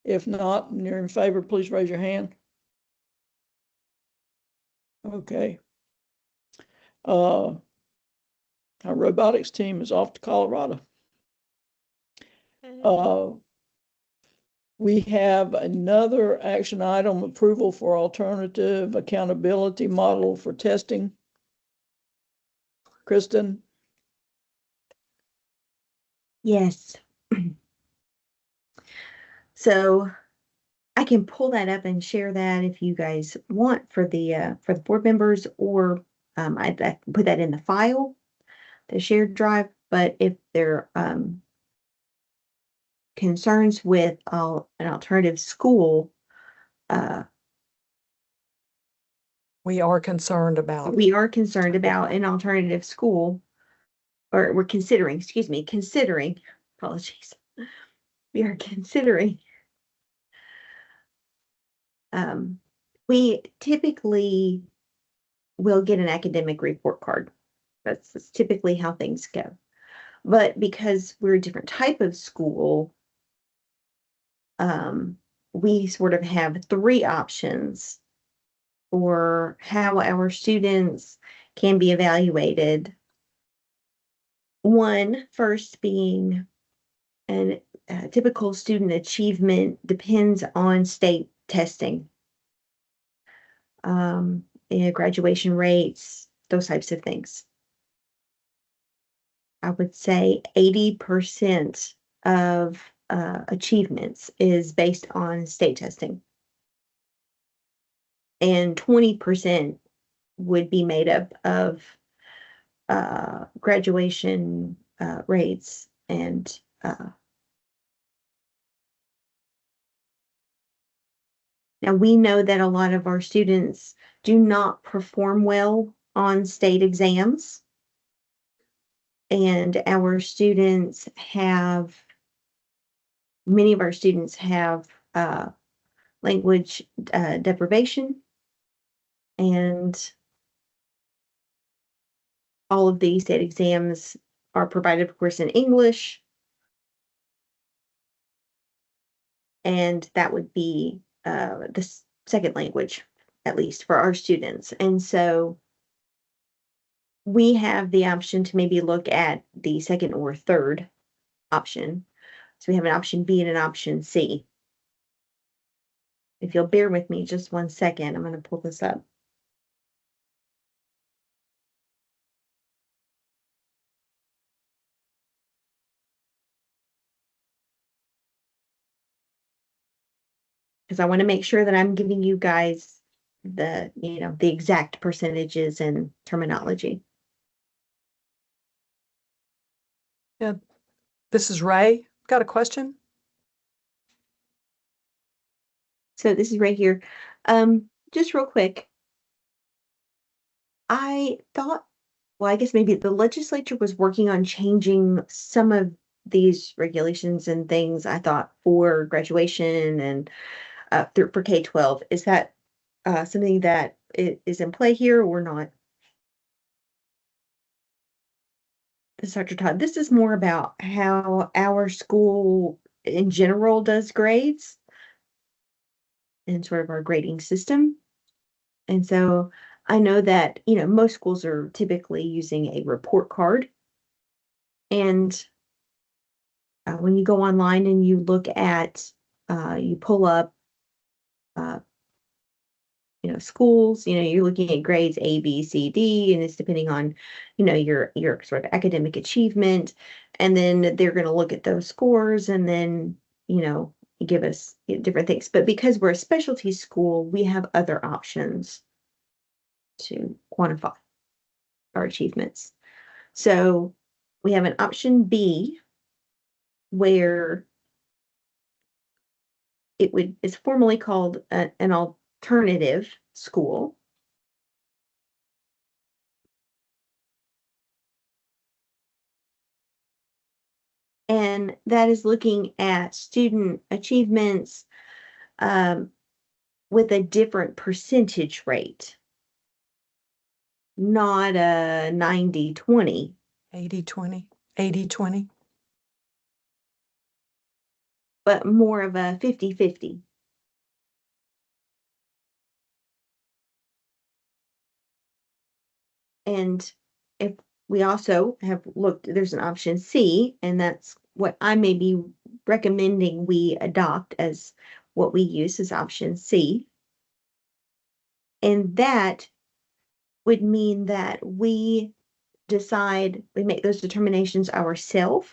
If not, and you're in favor, please raise your hand. Okay. Our robotics team is off to Colorado. We have another action item, approval for alternative accountability model for testing. Kristen? Yes. So I can pull that up and share that if you guys want for the board members, or I put that in the file, the shared drive. But if there are concerns with an alternative school, We are concerned about. we are concerned about an alternative school, or we're considering, apologies. We are considering. We typically will get an academic report card. That's typically how things go. But because we're a different type of school, we sort of have three options for how our students can be evaluated. One, first being a typical student achievement depends on state testing, graduation rates, those types of things. I would say 80% of achievements is based on state testing. And 20% would be made up of graduation rates and now we know that a lot of our students do not perform well on state exams. And many of our students have language deprivation, and all of these state exams are provided, of course, in English. And that would be the second language, at least for our students. And so we have the option to maybe look at the second or third option. So we have an option B and an option C. If you'll bear with me just 1 second, I'm going to pull this up. Because I want to make sure that I'm giving you guys the exact percentages and terminology. Yeah, this is Ray. Got a question? So this is right here. Just real quick. I thought, well, I guess maybe the legislature was working on changing some of these regulations and things, I thought, for graduation and for K-12. Is that something that is in play here or not? This is Dr. Todd. This is more about how our school in general does grades and sort of our grading system. And so I know that, most schools are typically using a report card. And when you go online and you look at, you pull up, schools, you're looking at grades A, B, C, D, and it's depending on, your sort of academic achievement. And then they're going to look at those scores and then, give us different things. But because we're a specialty school, we have other options to quantify our achievements. So we have an option B where it's formally called an alternative school. And that is looking at student achievements with a different percentage rate, not a 90-20. 80-20, 80-20. But more of a 50-50. And if we also have looked, there's an option C, and that's what I may be recommending we adopt as what we use as option C. And that would mean that we make those determinations ourselves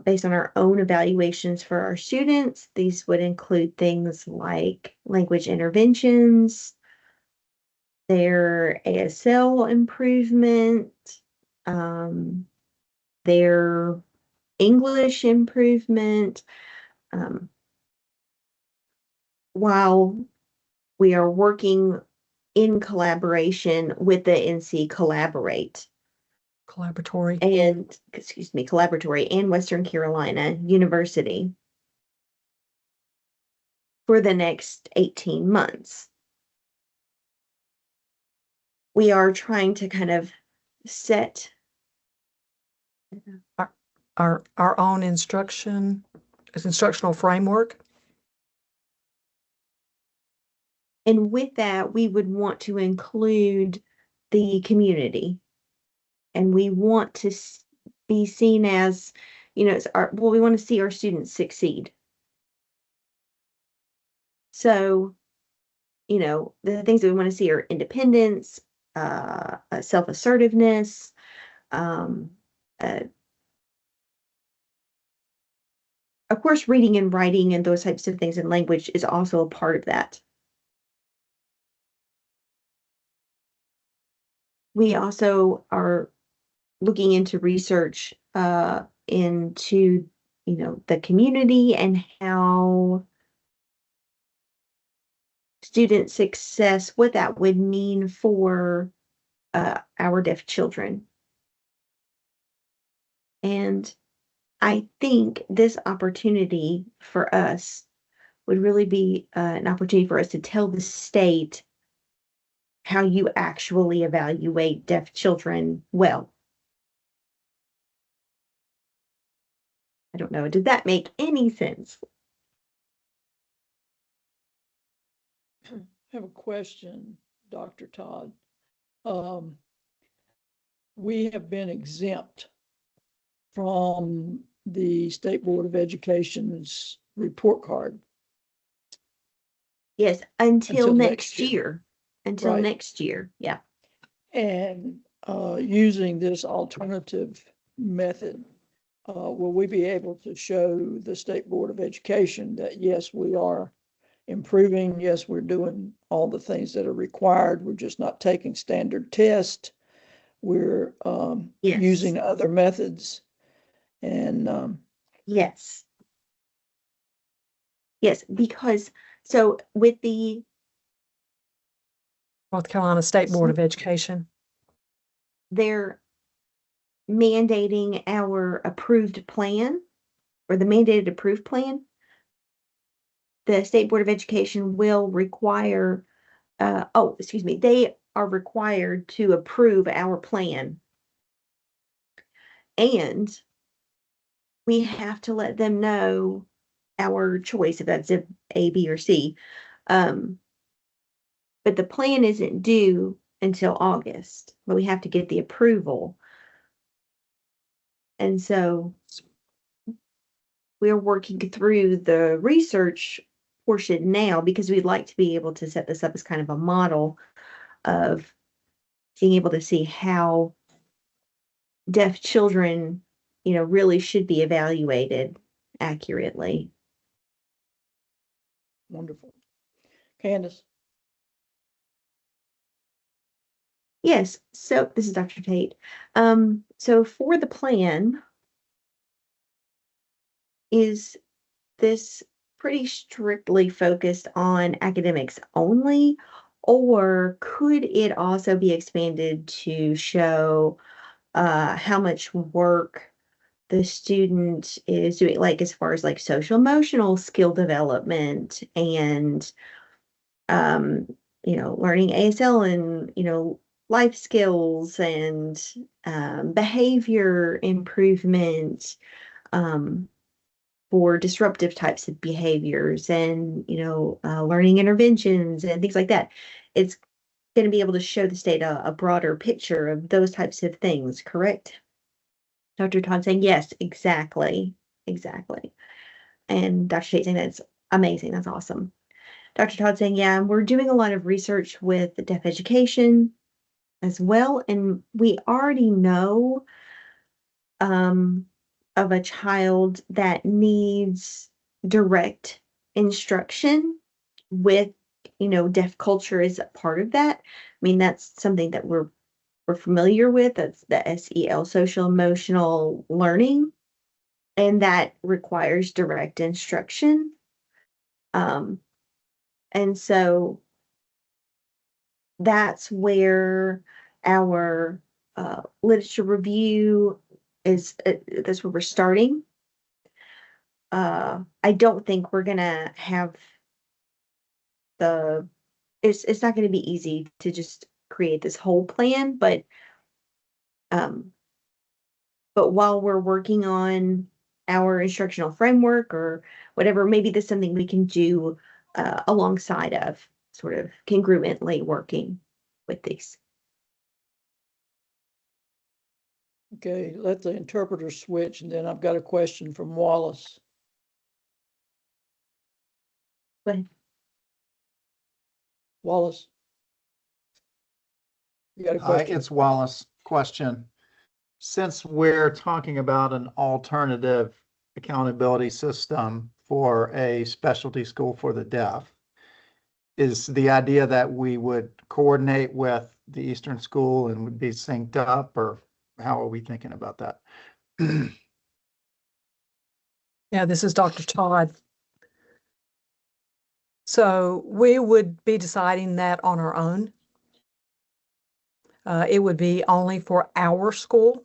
based on our own evaluations for our students. These would include things like language interventions, their ASL improvement, their English improvement, while we are working in collaboration with the NC Collaborate. Collaboratory. And, Collaboratory and Western Carolina University for the next 18 months. We are trying to kind of set our own instructional framework. And with that, we would want to include the community. And we want to be seen as, we want to see our students succeed. So, the things that we want to see are independence, self-assertiveness, Um, uh, of course, reading and writing and those types of things and language is also a part of that. We also are looking into research into, the community and how student success, what that would mean for our deaf children. And I think this opportunity for us would really be an opportunity for us to tell the state how you actually evaluate deaf children well. I don't know. Did that make any sense? I have a question, Dr. Todd. Um, we have been exempt from the State Board of Education's report card. Yes, until Until next next year. year. Until Right. next year. Yeah. And using this alternative method, will we be able to show the State Board of Education that, yes, we are improving, yes, we're doing all the things that are required, we're just not taking standard tests, we're Yes. using other methods, and Yes. Yes, because so with the North Carolina State Board of Education. they're mandating our approved plan or the mandated approved plan, the State Board of Education will require, they are required to approve our plan. And we have to let them know our choice, if that's A, B, or C. But the plan isn't due until August, but we have to get the approval. And so we're working through the research portion now because we'd like to be able to set this up as kind of a model of being able to see how deaf children, really should be evaluated accurately. wonderful. Candace? Yes, so this is Dr. Tate. So for the plan, is this pretty strictly focused on academics only, or could it also be expanded to show how much work the student is doing, like as far as like social emotional skill development and learning ASL and life skills and behavior improvement for disruptive types of behaviors and learning interventions and things like that. It's going to be able to show the state a broader picture of those types of things, correct? Dr. Todd saying yes, exactly. And Dr. Tate saying that's amazing, that's awesome. Dr. Todd saying, yeah, we're doing a lot of research with deaf education as well, and we already know of a child that needs direct instruction with, deaf culture is a part of that. I mean, that's something that we're familiar with. That's the SEL, social emotional learning, and that requires direct instruction. And so that's where our literature review is. That's where we're starting. I don't think we're gonna have the. It's not going to be easy to just create this whole plan, um, but while we're working on our instructional framework or whatever, maybe there's something we can do alongside of, sort of congruently working with these. Okay, let the interpreter switch, and then I've got a question from Wallace. Go ahead. Wallace? You got a question? It's Wallace. Question. since we're talking about an alternative accountability system for a specialty school for the deaf, is the idea that we would coordinate with the Eastern School and would be synced up, or how are we thinking about that? Yeah, this is Dr. Todd. So we would be deciding that on our own. It would be only for our school.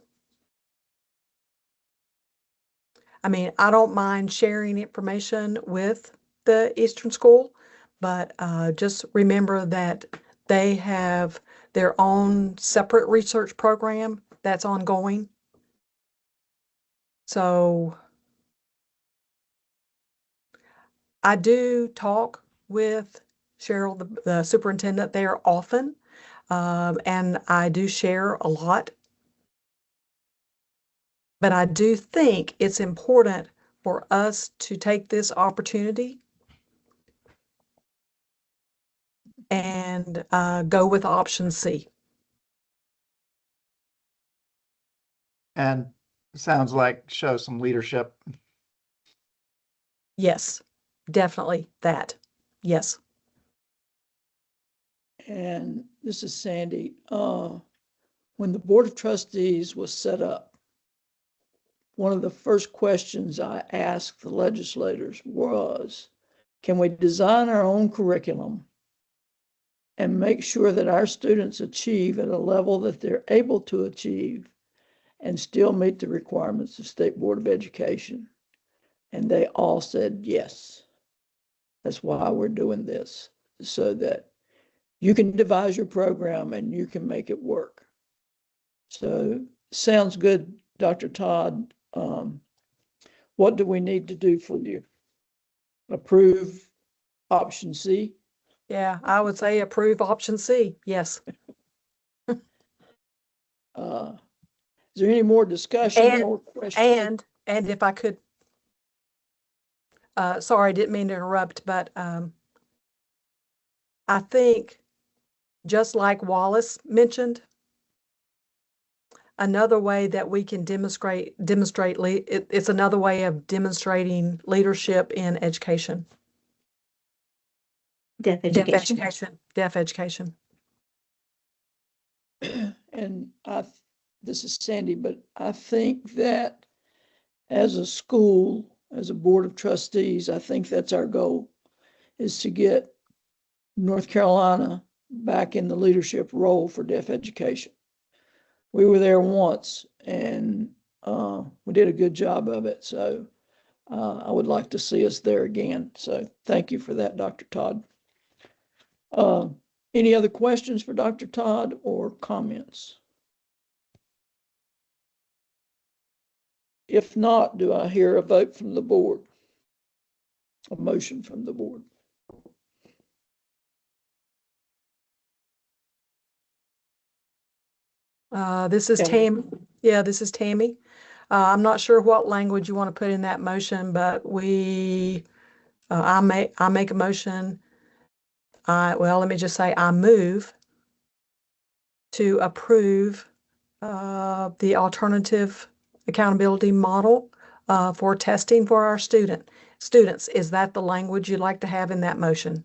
I mean, I don't mind sharing information with the Eastern School, but just remember that they have their own separate research program that's ongoing. So I do talk with Cheryl, the superintendent there often, and I do share a lot. But I do think it's important for us to take this opportunity and go with option C. And sounds like show some leadership. Yes, definitely that. Yes. And this is Sandy. When the Board of Trustees was set up, one of the first questions I asked the legislators was, can we design our own curriculum and make sure that our students achieve at a level that they're able to achieve and still meet the requirements of State Board of Education? And they all said yes. That's why we're doing this, so that you can devise your program and you can make it work. So sounds good, Dr. Todd. What do we need to do for you? Approve option C? Yeah, I would say approve option C. Yes. Is there any more discussion or questions? And if I could, sorry, I didn't mean to interrupt, but I think just like Wallace mentioned, another way that we can it's another way of demonstrating leadership in education. Deaf education. Deaf education. And this is Sandy, but I think that as a school, as a Board of Trustees, I think that's our goal, is to get North Carolina back in the leadership role for deaf education. We were there once and we did a good job of it. So I would like to see us there again. So thank you for that, Dr. Todd. Any other questions for Dr. Todd or comments? If not, do I hear a vote from the board? A motion from the board? This is Tammy. Tammy. Yeah, this is Tammy. I'm not sure what language you want to put in that motion, but I make a motion. Well, let me just say I move to approve the alternative accountability model for testing for our students. Is that the language you'd like to have in that motion?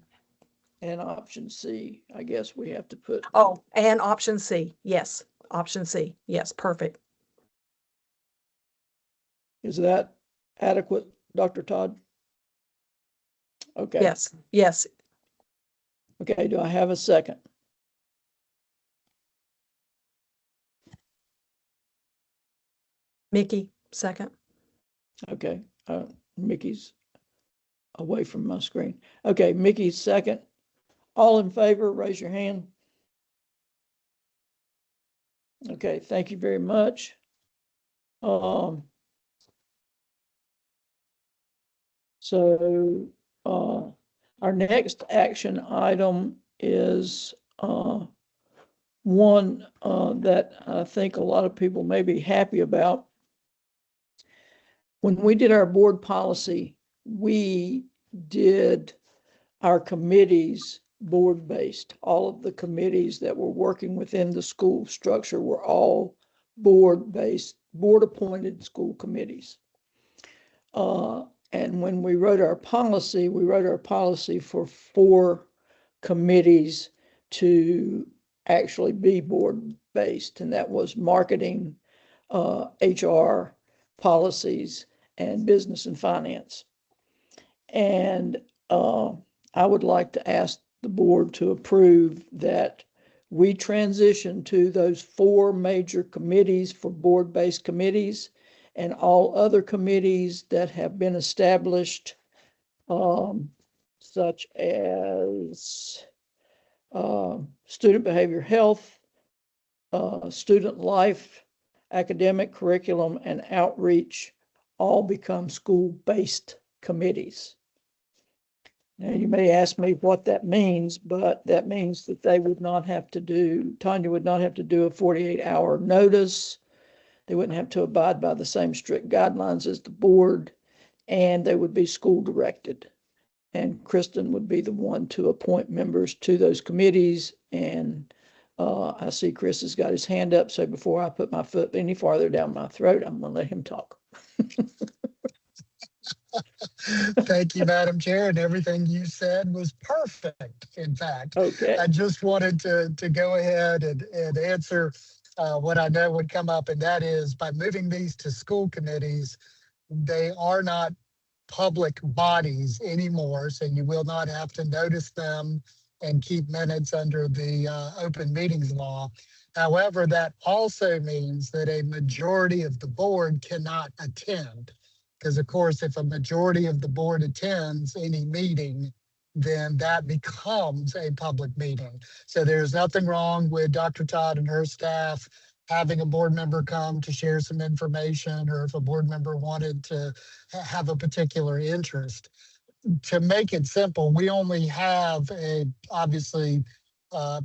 And option C, I guess we have to put. Oh, and option C. Yes. Option C. Yes. Perfect. Is that adequate, Dr. Todd? Okay. Yes. Yes. Okay, do I have a second? Mickey, second. Okay, Mickey's away from my screen. Okay, Mickey's second. All in favor, raise your hand. Okay, thank you very much. So our next action item is one that I think a lot of people may be happy about. When we did our board policy, we did our committees board-based. All of the committees that were working within the school structure were all board-based, board-appointed school committees. And when we wrote our policy for 4 committees to actually be board-based, and that was marketing, HR, policies, and business and finance. And I would like to ask the board to approve that we transition to those 4 major committees for board-based committees, and all other committees that have been established, such as student behavior health, student life, academic curriculum, and outreach, all become school-based committees. Now, you may ask me what that means, but that means that they would not have to do, Tanya would not have to do a 48-hour notice. They wouldn't have to abide by the same strict guidelines as the board, and they would be school directed. And Kristen would be the one to appoint members to those committees. And I see Chris has got his hand up, so before I put my foot any farther down my throat, I'm going to let him talk. Thank you, Madam Chair, and everything you said was perfect, in fact. Okay. I just wanted to go ahead and answer what I know would come up, and that is by moving these to school committees, they are not public bodies anymore, so you will not have to notice them and keep minutes under the open meetings law. However, that also means that a majority of the board cannot attend. Because of course, if a majority of the board attends any meeting, then that becomes a public meeting. So there's nothing wrong with Dr. Todd and her staff having a board member come to share some information, or if a board member wanted to have a particular interest. To make it simple, we only have obviously 5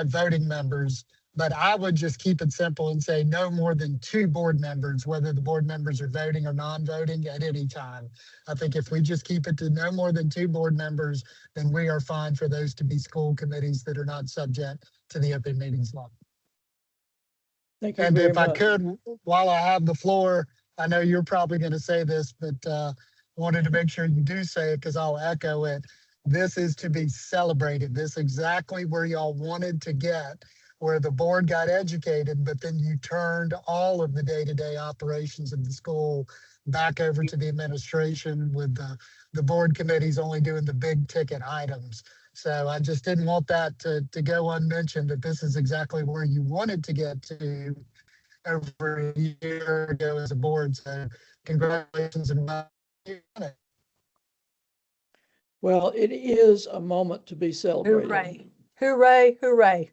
voting members, but I would just keep it simple and say no more than 2 board members, whether the board members are voting or non-voting at any time. I think if we just keep it to no more than 2 board members, then we are fine for those to be school committees that are not subject to the open meetings law. Thank you And very if I much. could, while I have the floor, I know you're probably going to say this, but wanted to make sure you do say it because I'll echo it. This is to be celebrated. This is exactly where y'all wanted to get, where the board got educated, but then you turned all of the day-to-day operations of the school back over to the administration, with the board committees only doing the big ticket items. So I just didn't want that to go unmentioned, that this is exactly where you wanted to get to over a year ago as a board. So congratulations and well done. Well, it is a moment to be celebrated. Hooray, hooray, hooray.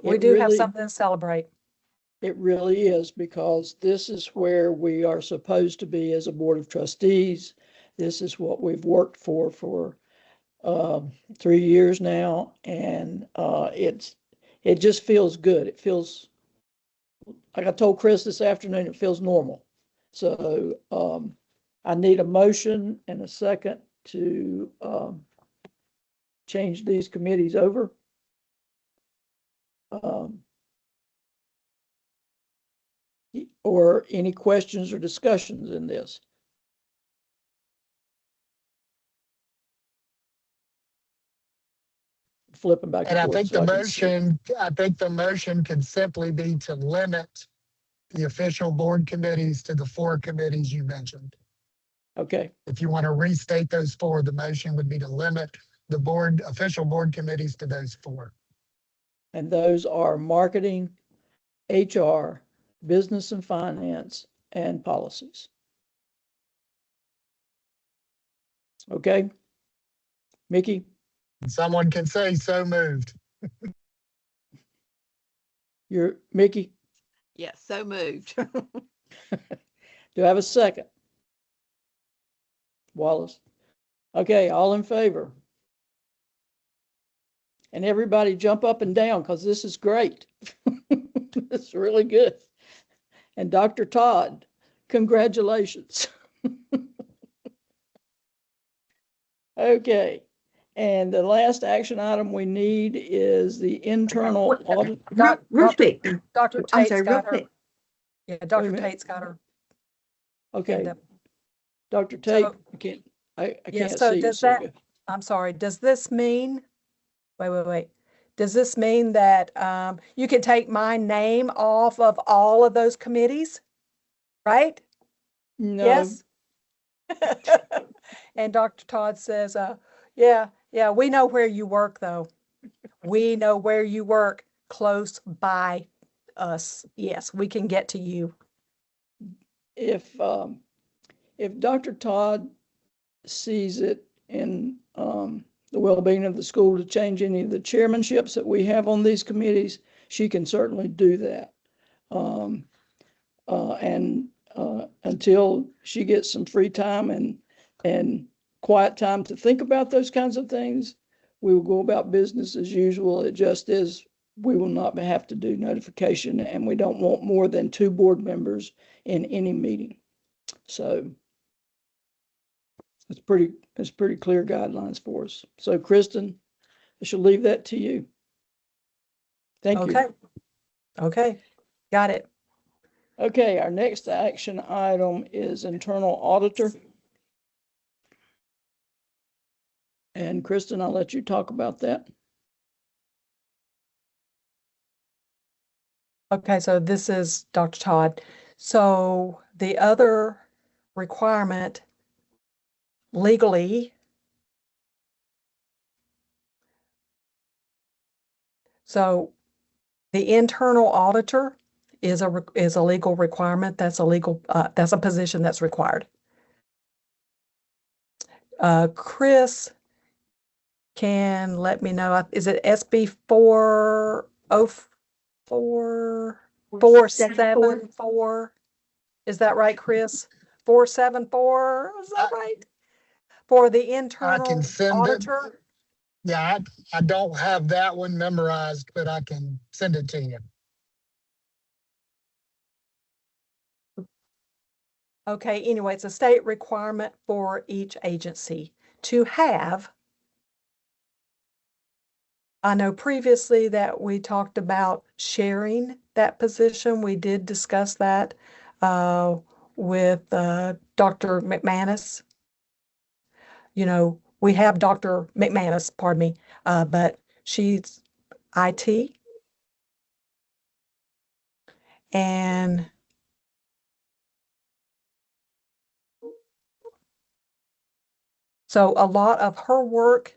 We do have something to celebrate. It really is, because this is where we are supposed to be as a board of trustees. This is what we've worked for 3 years now, and it just feels good. It feels, like I told Chris this afternoon, it feels normal. So I need a motion and a second to change these committees over. Or any questions or discussions in this? Flipping back And I forth think so I think the motion could simply be to limit the official board committees to the 4 committees you mentioned. Okay, If you want to restate those 4, the motion would be to limit the official board committees to those 4. and those are marketing, HR, business and finance, and policies. Okay, Mickey? Someone can say so moved. You're Mickey? Yes, so moved. Do I have a second? Wallace? Okay, all in favor? And everybody jump up and down, because this is great. It's really good. And Dr. Todd, congratulations. Okay, And the last action item we need is the internal audit. Real quick. Dr. I'm Tate's sorry, real got her, quick. yeah, Wait a Dr. minute. Tate's got her Okay, hand up. Dr. Tate, So- I Yeah, can't so see you. does so that, go- I'm sorry, does this mean, wait. Does this mean that you can take my name off of all of those committees? Right? No, Yes? And Dr. Todd says, yeah, we know where you work though. We know where you work, close by us. Yes, we can get to you. if Dr. Todd sees it in the well-being of the school to change any of the chairmanships that we have on these committees, she can certainly do that. And until she gets some free time and quiet time to think about those kinds of things, we will go about business as usual. It just is, we will not have to do notification, and we don't want more than 2 board members in any meeting. So it's pretty clear guidelines for us. So Kristen, I shall leave that to you. Thank Okay. you. Okay, got it. Okay, our next action item is internal auditor. And Kristen, I'll let you talk about that. Okay, so this is Dr. Todd. So the other requirement legally, so the internal auditor is a legal requirement. That's a legal, that's a position that's required. Chris can let me know, is it SB 474? Is that right, Chris? 474, is that right? For the internal send it. auditor? Yeah, I don't have that one memorized, but I can send it to you. Okay, anyway, it's a state requirement for each agency to have. I know previously that we talked about sharing that position. We did discuss that with Dr. McManus. You know, we have Dr. McManus, pardon me, but she's IT. And so a lot of her work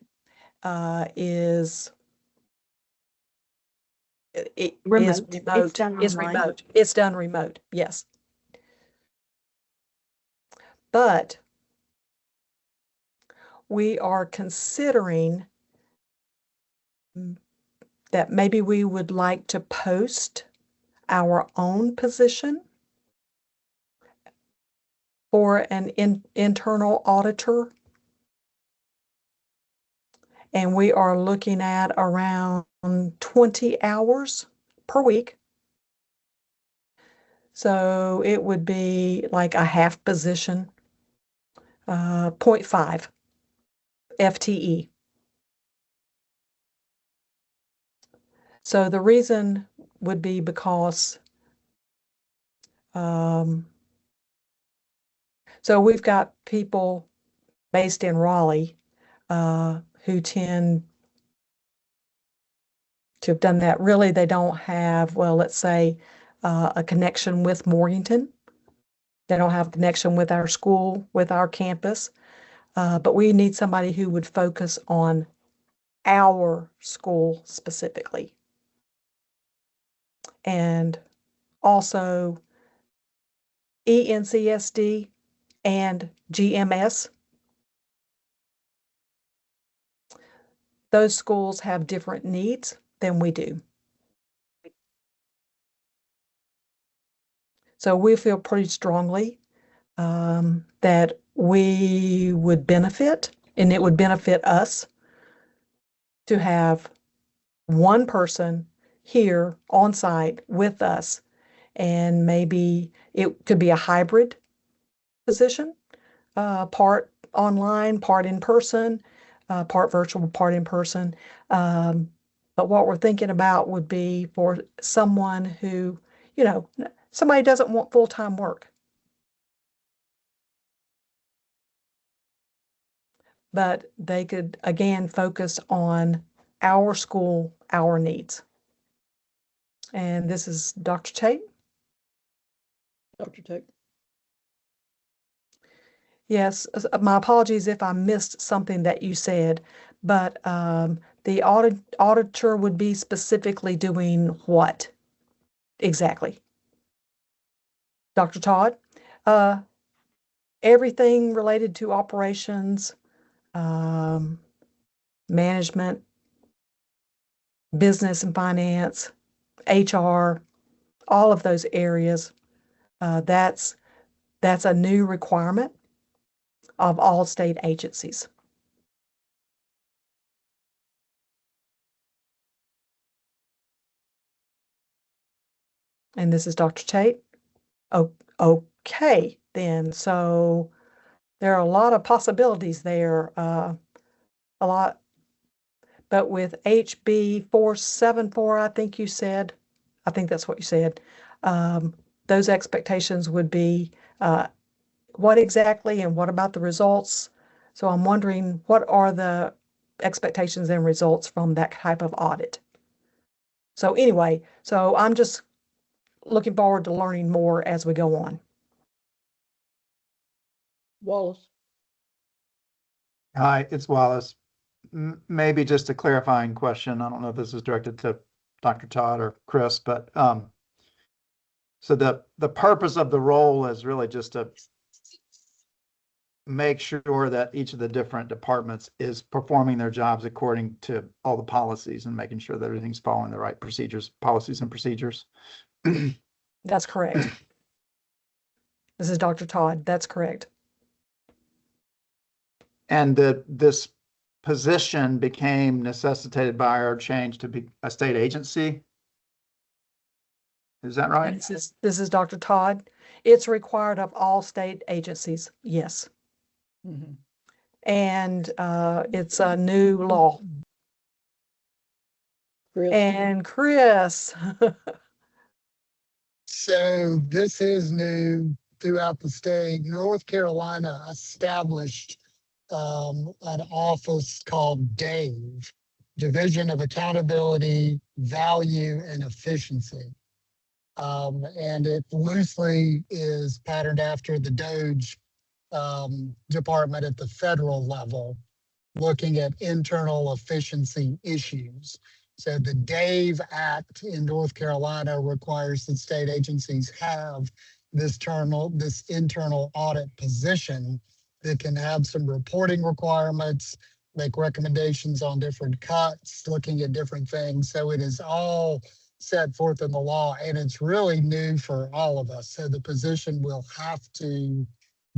is Remote. is It's remote. done It's online. remote. It's done remote. Yes. But we are considering that maybe we would like to post our own position for an internal auditor. And we are looking at around 20 hours per week. So it would be like a half position, 0.5 FTE. So the reason would be because so we've got people based in Raleigh who tend to have done that. Really, they don't have, well, let's say, a connection with Morganton. They don't have a connection with our school, with our campus. But we need somebody who would focus on our school specifically. And also ENCSD and GMS. Those schools have different needs than we do. So we feel pretty strongly that we would benefit, and it would benefit us to have one person here on site with us. And maybe it could be a hybrid position, part online, part in person. part virtual, part in person. But what we're thinking about would be for someone who, somebody doesn't want full-time work. But they could, again, focus on our school, our needs. And this is Dr. Tate. Dr. Tate? Yes, my apologies if I missed something that you said, but the auditor would be specifically doing what exactly? Dr. Todd? Everything related to operations, management, business and finance, HR, all of those areas. That's a new requirement of all state agencies. And this is Dr. Tate. Oh, okay, then. So there are a lot of possibilities there, a lot. But with HB 474, I think that's what you said, those expectations would be what exactly and what about the results? So I'm wondering, what are the expectations and results from that type of audit? So anyway, so I'm just looking forward to learning more as we go on. Wallace? Hi, it's Wallace. Maybe just a clarifying question. I don't know if this is directed to Dr. Todd or Chris, but so the purpose of the role is really just to make sure that each of the different departments is performing their jobs according to all the policies and making sure that everything's following the right procedures, policies and procedures. That's correct. This is Dr. Todd. That's correct. And this position became necessitated by our change to be a state agency. Is that right? This is Dr. Todd. It's required of all state agencies, yes. Mhm. And it's a new law. Chris? And Chris, So this is new throughout the state. North Carolina established an office called DAVE, Division of Accountability, Value, and Efficiency. And it loosely is patterned after the DOGE department at the federal level, looking at internal efficiency issues. So the DAVE Act in North Carolina requires that state agencies have this internal audit position that can have some reporting requirements, make recommendations on different cuts, looking at different things. So it is all set forth in the law, and it's really new for all of us. So the position will have to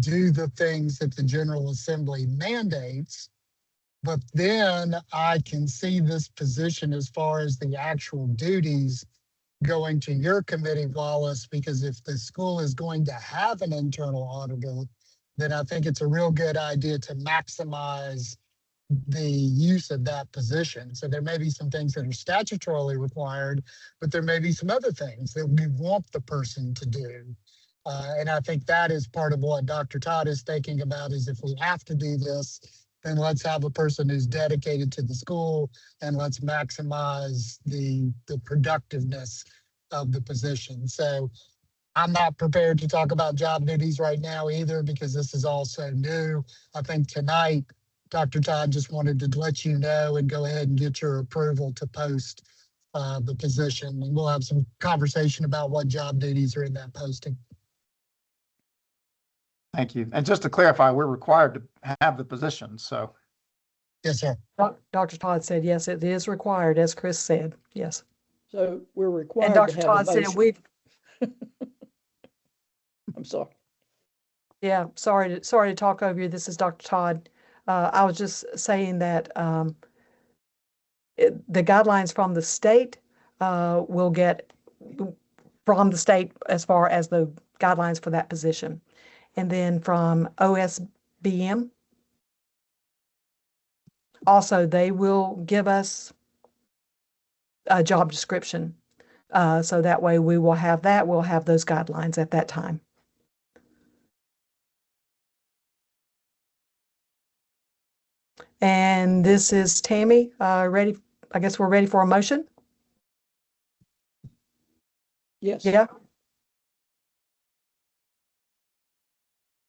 do the things that the General Assembly mandates. But then I can see this position as far as the actual duties going to your committee, Wallace, because if the school is going to have an internal auditor, then I think it's a real good idea to maximize the use of that position. So there may be some things that are statutorily required, but there may be some other things that we want the person to do. And I think that is part of what Dr. Todd is thinking about, is if we have to do this, then let's have a person who's dedicated to the school, and let's maximize the productiveness of the position. So I'm not prepared to talk about job duties right now either, because this is all so new. I think tonight, Dr. Todd just wanted to let you know and go ahead and get your approval to post the position. And we'll have some conversation about what job duties are in that posting. Thank you. And just to clarify, we're required to have the position, so. Yes, sir. Dr. Todd said, yes, it is required, as Chris said, yes. So we're And required to Dr. have a Todd said, motion. I'm sorry. yeah, sorry to talk over you. This is Dr. Todd. I was just saying that the guidelines from the state will get from the state as far as the guidelines for that position. And then from OSBM, also they will give us a job description. So that way we will have that, we'll have those guidelines at that time. And this is Tammy, ready, I guess we're ready for a motion? Yes. Yeah.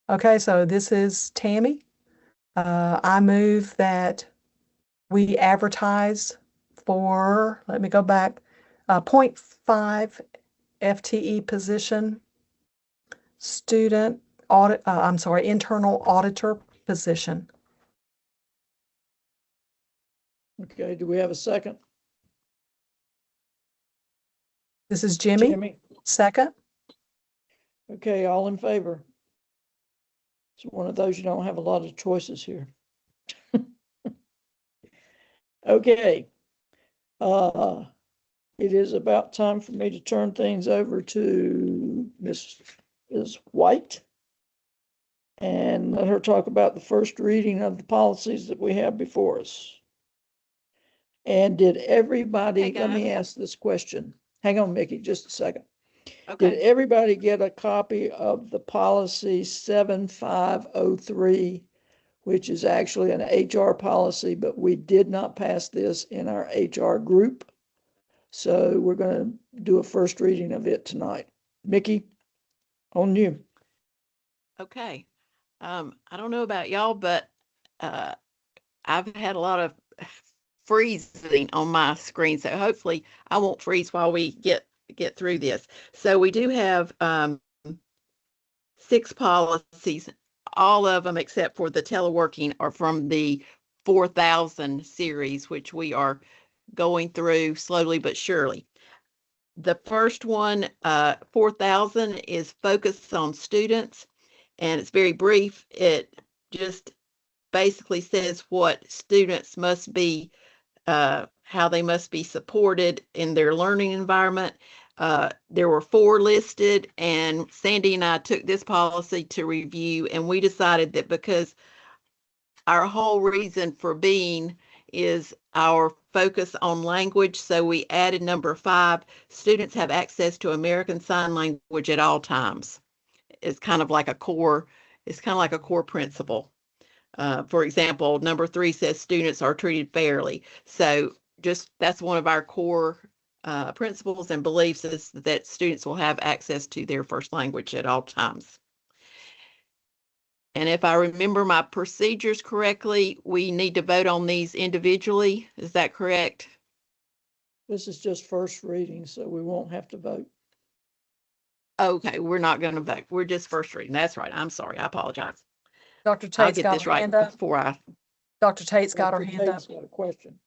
Okay, so this is Tammy. I move that we advertise for, let me go back, 0.5 FTE position, student audit, I'm sorry, internal auditor position. Okay, do we have a second? This is Jimmy. Jimmy? Second. Okay, all in favor? It's one of those you don't have a lot of choices here. Okay. It is about time for me to turn things over to Ms. White and let her talk about the first reading of the policies that we have before us. And did everybody, Hey, let me guys. ask this question. Hang on, Mickey, just a second. Did Okay, everybody get a copy of the policy 7503, which is actually an HR policy, but we did not pass this in our HR group? So we're going to do a first reading of it tonight. Mickey, on you. okay. I don't know about y'all, but I've had a lot of freezing on my screen, so hopefully I won't freeze while we get through this. So we do have 6 policies. All of them except for the teleworking are from the 4000 series, which we are going through slowly but surely. The first one, 4000, is focused on students, and it's very brief. It just basically says what students must be, how they must be supported in their learning environment. There were 4 listed, and Sandy and I took this policy to review, and we decided that because our whole reason for being is our focus on language. So we added number 5, students have access to American Sign Language at all times. It's kind of like a core principle. For example, number 3 says students are treated fairly. So just that's one of our core principles and beliefs, is that students will have access to their first language at all times. And if I remember my procedures correctly, we need to vote on these individually. Is that correct? This is just first reading, so we won't have to vote. Okay, we're not going to vote. We're just first reading. That's right. I'm sorry. I apologize. Dr. I'll Tate's get got this her right hand up. before I. Dr. Tate's got her Dr. hand up. Tate's got a question.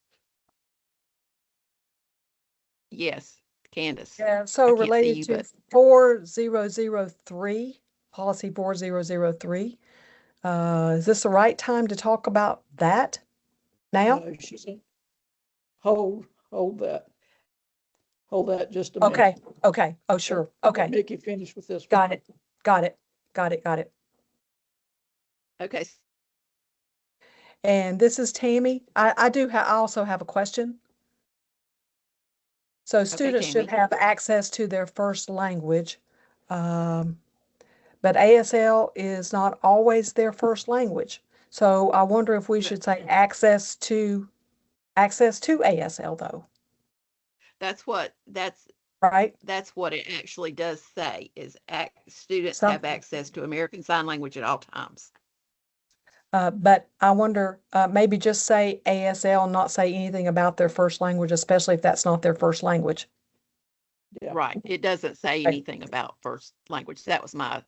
Yes, Candace. Yeah, I so can't see related you, to but 4003, policy 4003. Is this the right time to talk about that now? She said, hold that. Hold that just a minute. Okay, okay. Oh, sure. Okay, Mickey, finish with this. got it. Got it. Got it. Got it. okay. And this is Tammy. I also have a question. So students should Tammy. have access to their first language. But ASL is not always their first language. So I wonder if we should say access to ASL though, That's what right? it actually does say, is students Some- have access to American Sign Language at all times. But I wonder, maybe just say ASL, not say anything about their first language, especially if that's not their first language. Yeah. Right. It doesn't say anything about first language. That was my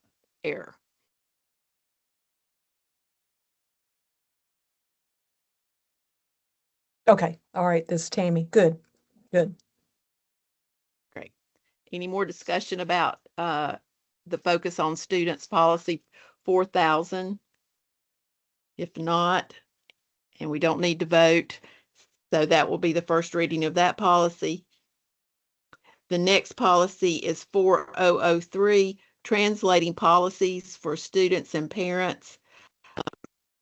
error. Okay, all right, this is Tammy. Good, good. Great. Any more discussion about the focus on students policy 4000? If not, and we don't need to vote, so that will be the first reading of that policy. The next policy is 4003, translating policies for students and parents.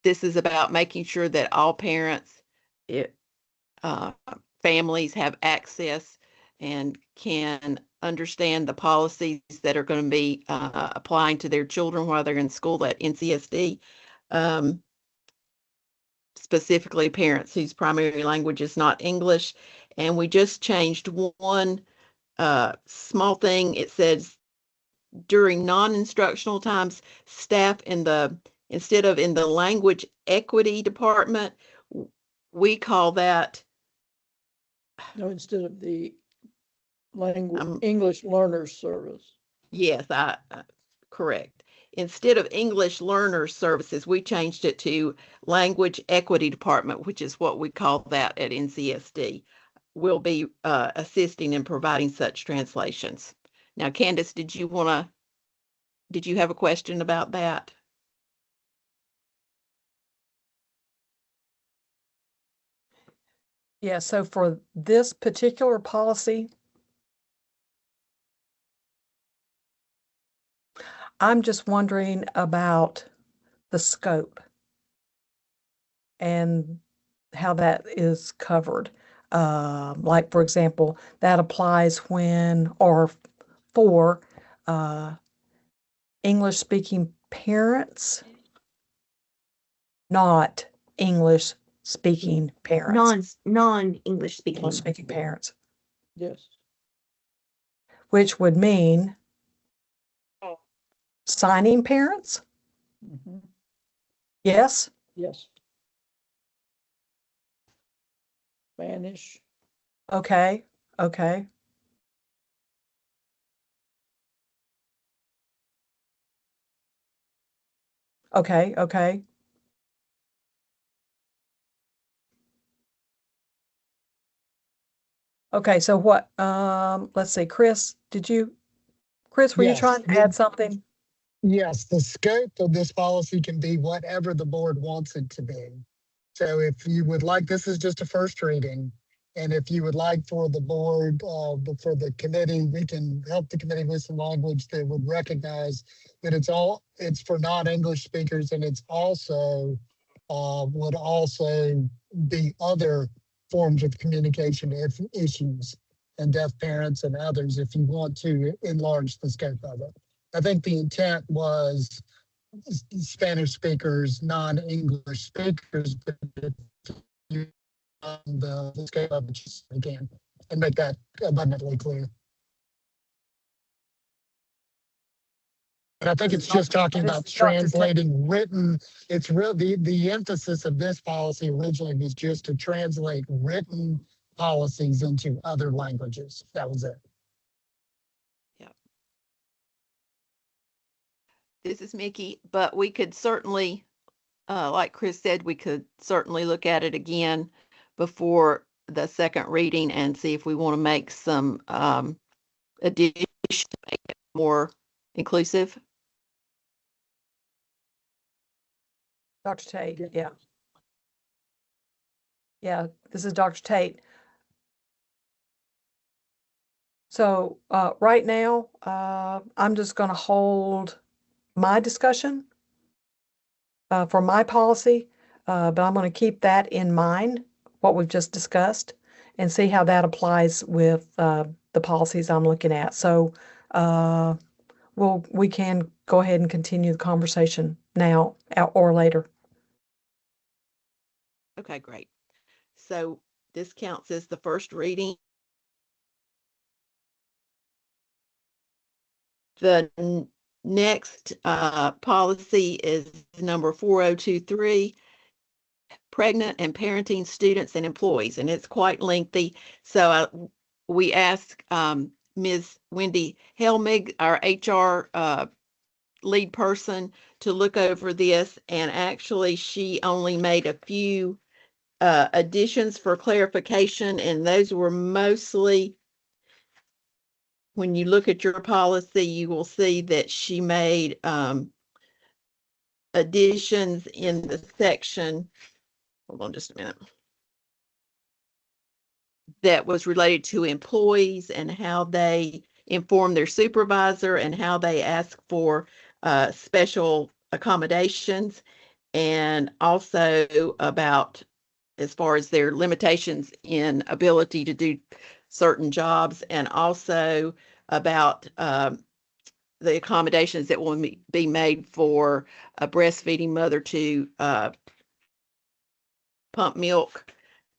This is about making sure that all parents it, families have access and can understand the policies that are going to be applying to their children while they're in school at NCSD. Specifically parents whose primary language is not English. And we just changed one small thing. It says during non-instructional times, staff instead of in the language equity department, we call that. No, instead of the language, English Learners Service. Yes, correct. Instead of English Learner Services, we changed it to Language Equity Department, which is what we call that at NCSD. We'll be assisting in providing such translations. Now, Candace, did you have a question about that? Yeah, so for this particular policy, I'm just wondering about the scope and how that is covered. Like, for example, that applies when or for English-speaking parents, not English-speaking parents. Non-English speaking. English-speaking parents, Yes. which would mean signing parents? Mhm. Yes? Yes. Spanish. Okay, okay. Okay, okay. Okay, so what, let's see, Chris, were you Yes. trying to add something? Yes, the scope of this policy can be whatever the board wants it to be. So if you would like, this is just a first reading. And if you would like for the board, for the committee, we can help the committee with some language that would recognize that it's for non-English speakers, and it's also, would also be other forms of communication if issues and deaf parents and others, if you want to enlarge the scope of it. I think the intent was Spanish speakers, non-English speakers, but if you the scope of it again and make that abundantly clear. And I think it's just talking about translating written. It's real. The emphasis of this policy originally was just to translate written policies into other languages. That was it. This is Mickey, but we could certainly, like Chris said, we could certainly look at it again before the second reading and see if we want to make some additions to make it more inclusive. Dr. Tate, yeah. Yeah, this is Dr. Tate. So right now, I'm just going to hold my discussion for my policy, but I'm going to keep that in mind, what we've just discussed, and see how that applies with the policies I'm looking at. So we can go ahead and continue the conversation now or later. Okay, great. So this counts as the first reading. The next policy is number 4023, pregnant and parenting students and employees, and it's quite lengthy. So we asked Ms. Wendy Helmig, our HR lead person, to look over this, and actually she only made a few additions for clarification, and those were mostly, when you look at your policy, you will see that she made additions in the section, hold on just a minute, that was related to employees and how they inform their supervisor and how they ask for special accommodations, and also about as far as their limitations in ability to do certain jobs, and also about the accommodations that will be made for a breastfeeding mother to pump milk,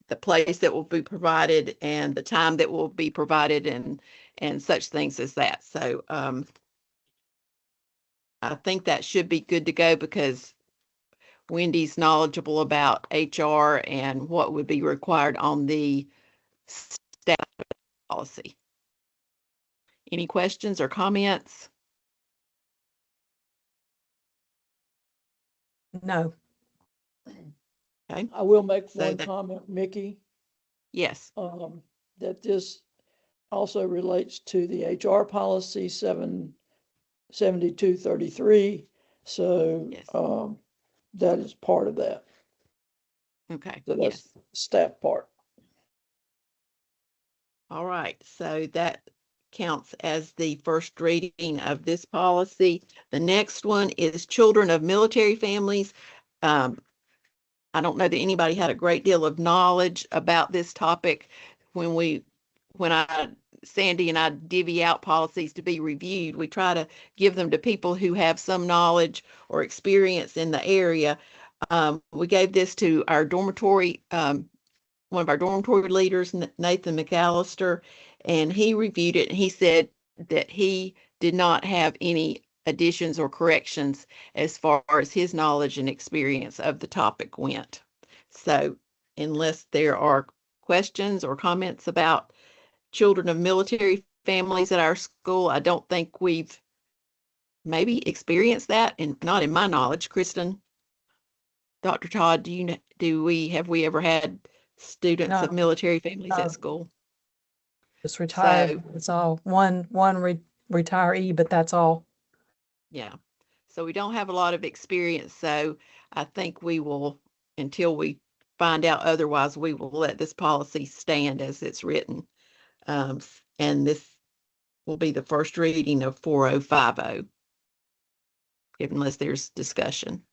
the place that will be provided, and the time that will be provided, and such things as that. So I think that should be good to go because Wendy's knowledgeable about HR and what would be required on the staff policy. Any questions or comments? No. Okay. I will make So one that- comment, Mickey, Yes. that this also relates to the HR policy 77233. So, Yes. that is part of that. Okay. So Yes. that's staff part. All right. So that counts as the first reading of this policy. The next one is children of military families. I don't know that anybody had a great deal of knowledge about this topic when Sandy and I divvy out policies to be reviewed. We try to give them to people who have some knowledge or experience in the area. We gave this to our dormitory, one of our dormitory leaders, Nathan McAllister, and he reviewed it and he said that he did not have any additions or corrections as far as his knowledge and experience of the topic went. So unless there are questions or comments about children of military families at our school, I don't think we've maybe experienced that, and not in my knowledge. Kristen, Dr. Todd, have we ever had students of No. military families No. at school? Just retired. It's all one retiree, but that's all. Yeah. So we don't have a lot of experience. So I think we will, until we find out otherwise, we will let this policy stand as it's written. And this will be the first reading of 4050, unless there's discussion.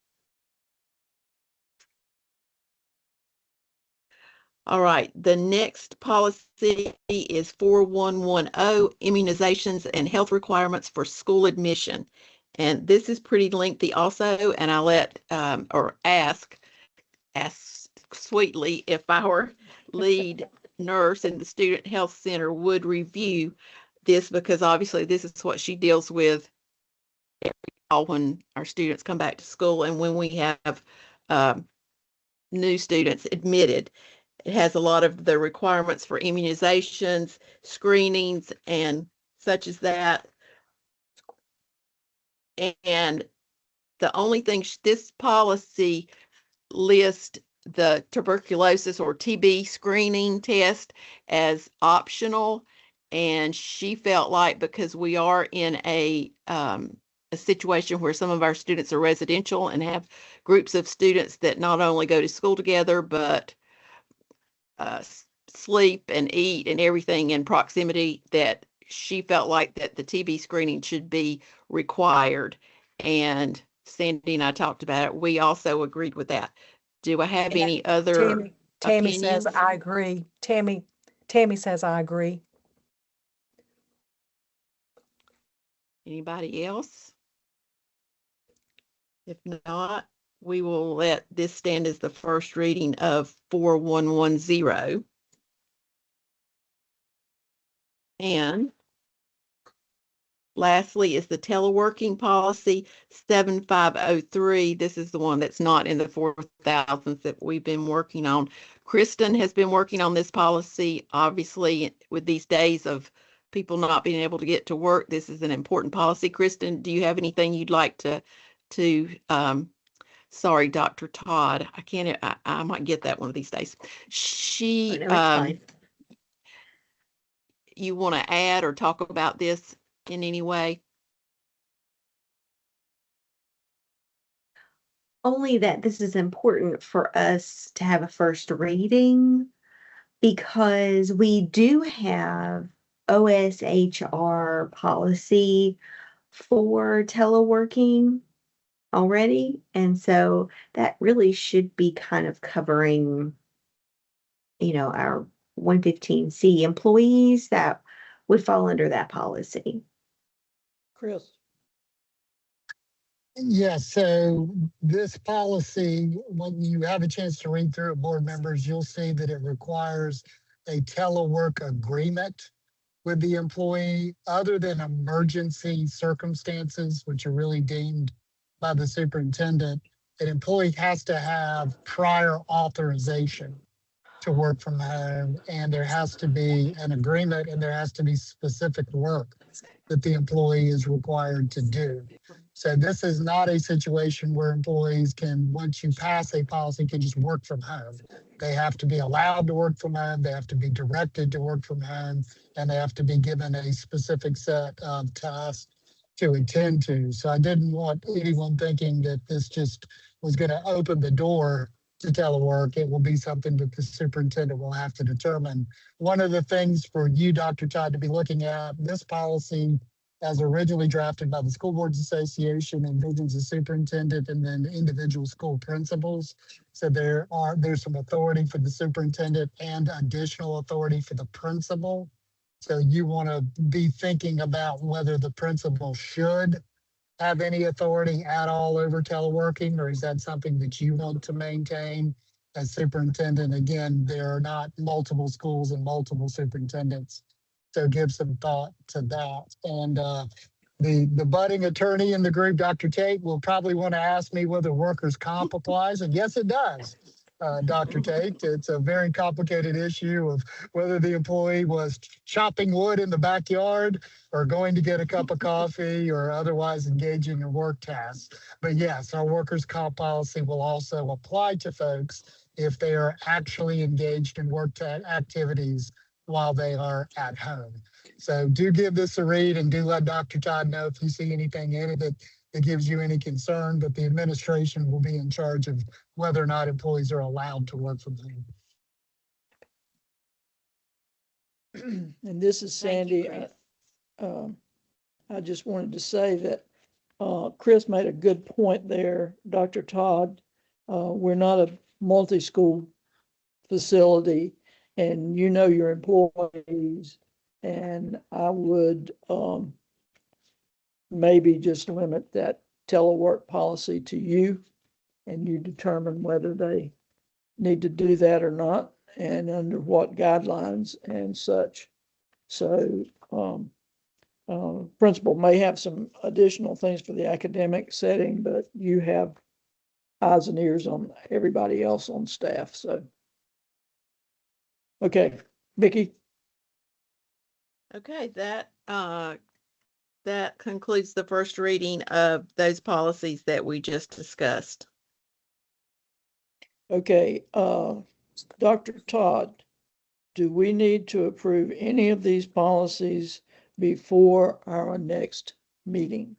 All right, the next policy is 4110, immunizations and health requirements for school admission. And this is pretty lengthy also, and I let, or ask sweetly if our lead nurse in the Student Health Center would review this, because obviously this is what she deals with when our students come back to school and when we have new students admitted. It has a lot of the requirements for immunizations, screenings, and such as that. And the only thing this policy lists the tuberculosis or TB screening test as optional. And she felt like because we are in a situation where some of our students are residential and have groups of students that not only go to school together, but sleep and eat and everything in proximity, that she felt like that the TB screening should be required. And Sandy and I talked about it. We also agreed with that. Do I have Yeah, any other Tammy says opinions? I agree. Tammy says I agree. Anybody else? If not, we will let this stand as the first reading of 4110. And lastly is the teleworking policy 7503. This is the one that's not in the 4,000s that we've been working on. Kristen has been working on this policy. Obviously, with these days of people not being able to get to work, this is an important policy. Kristen, do you have anything you'd like to sorry, Dr. Todd, I might get that one of these days. Oh, no, it's fine. You want to add or talk about this in any way? Only that this is important for us to have a first reading because we do have OSHR policy for teleworking already. And so that really should be kind of covering our 115C employees that would fall under that policy. Chris? Yes, so this policy, when you have a chance to read through it, board members, you'll see that it requires a telework agreement with the employee other than emergency circumstances, which are really deemed by the superintendent. An employee has to have prior authorization to work from home, and there has to be an agreement, and there has to be specific work that the employee is required to do. So this is not a situation where employees can, once you pass a policy, can just work from home. They have to be allowed to work from home. They have to be directed to work from home, and they have to be given a specific set of tasks to attend to. So I didn't want anyone thinking that this just was going to open the door to telework. It will be something that the superintendent will have to determine. One of the things for you, Dr. Todd, to be looking at, this policy as originally drafted by the School Boards Association envisions a superintendent and then individual school principals. So there's some authority for the superintendent and additional authority for the principal. So you want to be thinking about whether the principal should have any authority at all over teleworking, or is that something that you want to maintain as superintendent? Again, there are not multiple schools and multiple superintendents. So give some thought to that. And the budding attorney in the group, Dr. Tate, will probably want to ask me whether workers' comp applies. And yes, it does, Dr. Tate. It's a very complicated issue of whether the employee was chopping wood in the backyard or going to get a cup of coffee or otherwise engaging in work tasks. But yes, our workers' comp policy will also apply to folks if they are actually engaged in work activities while they are at home. So do give this a read and do let Dr. Todd know if you see anything in it that gives you any concern, but the administration will be in charge of whether or not employees are allowed to work from home. And this is Thank you, Sandy. Chris. I just wanted to say that Chris made a good point there, Dr. Todd. We're not a multi-school facility, and you know your employees, and I would maybe just limit that telework policy to you, and you determine whether they need to do that or not, and under what guidelines and such. So principal may have some additional things for the academic setting, but you have eyes and ears on everybody else on staff. So, okay, Vicki. Okay, that concludes the first reading of those policies that we just discussed. Okay, Dr. Todd, do we need to approve any of these policies before our next meeting?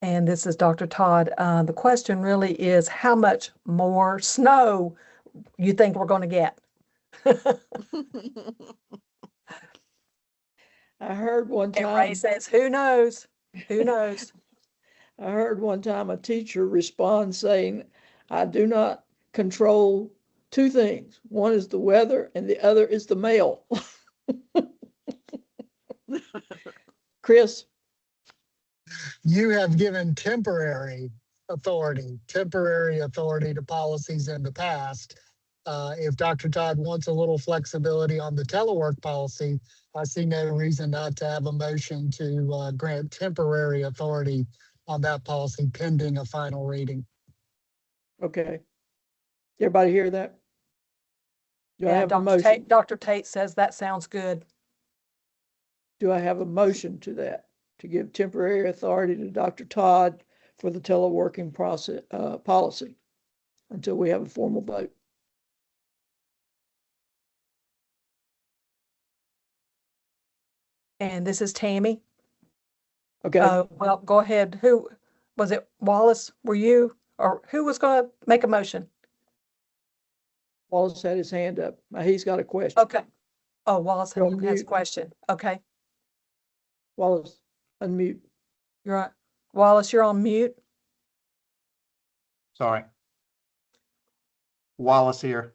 And this is Dr. Todd. The question really is how much more snow you think we're going to get? I heard one Everybody time, says, who knows? Who knows? I heard one time a teacher respond saying, I do not control two things. One is the weather and the other is the mail. Chris? You have given temporary authority to policies in the past. If Dr. Todd wants a little flexibility on the telework policy, I see no reason not to have a motion to grant temporary authority on that policy pending a final reading. Okay. Everybody hear that? Do I Yeah, have a motion? Dr. Tate says that sounds good. Do I have a motion to that, to give temporary authority to Dr. Todd for the teleworking process, policy until we have a formal vote? And this is Tammy. Okay, Well, go ahead. Who was it? Wallace, were you? Or who was going to make a motion? Wallace had his hand up. He's got a question. Okay. Oh, Wallace You're on has a mute. question. Okay. Wallace, unmute. You're on. Wallace, you're on mute. Sorry. Wallace here.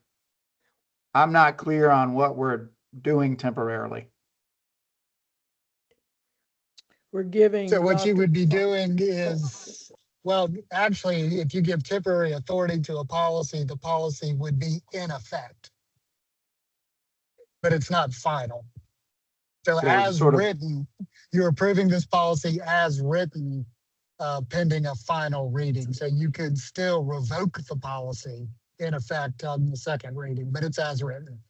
I'm not clear on what we're doing temporarily. We're giving. So what you Dr. would be doing is, well, actually, if you give temporary authority to a policy, the policy would be in effect. But it's not final. So So as sort of- written, you're approving this policy as written, pending a final reading. So you could still revoke the policy in effect on the second reading, but it's as written.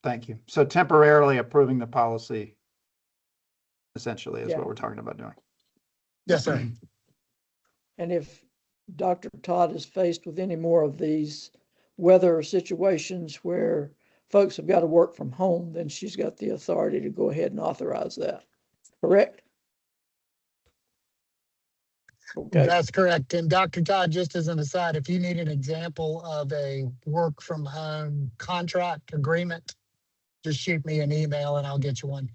Thank you. So temporarily approving the policy essentially is Yeah. what we're talking about doing. Yes, sir. And if Dr. Todd is faced with any more of these weather situations where folks have got to work from home, then she's got the authority to go ahead and authorize that. Correct? Okay, That's correct. And Dr. Todd, just as an aside, if you need an example of a work from home contract agreement, just shoot me an email and I'll get you one.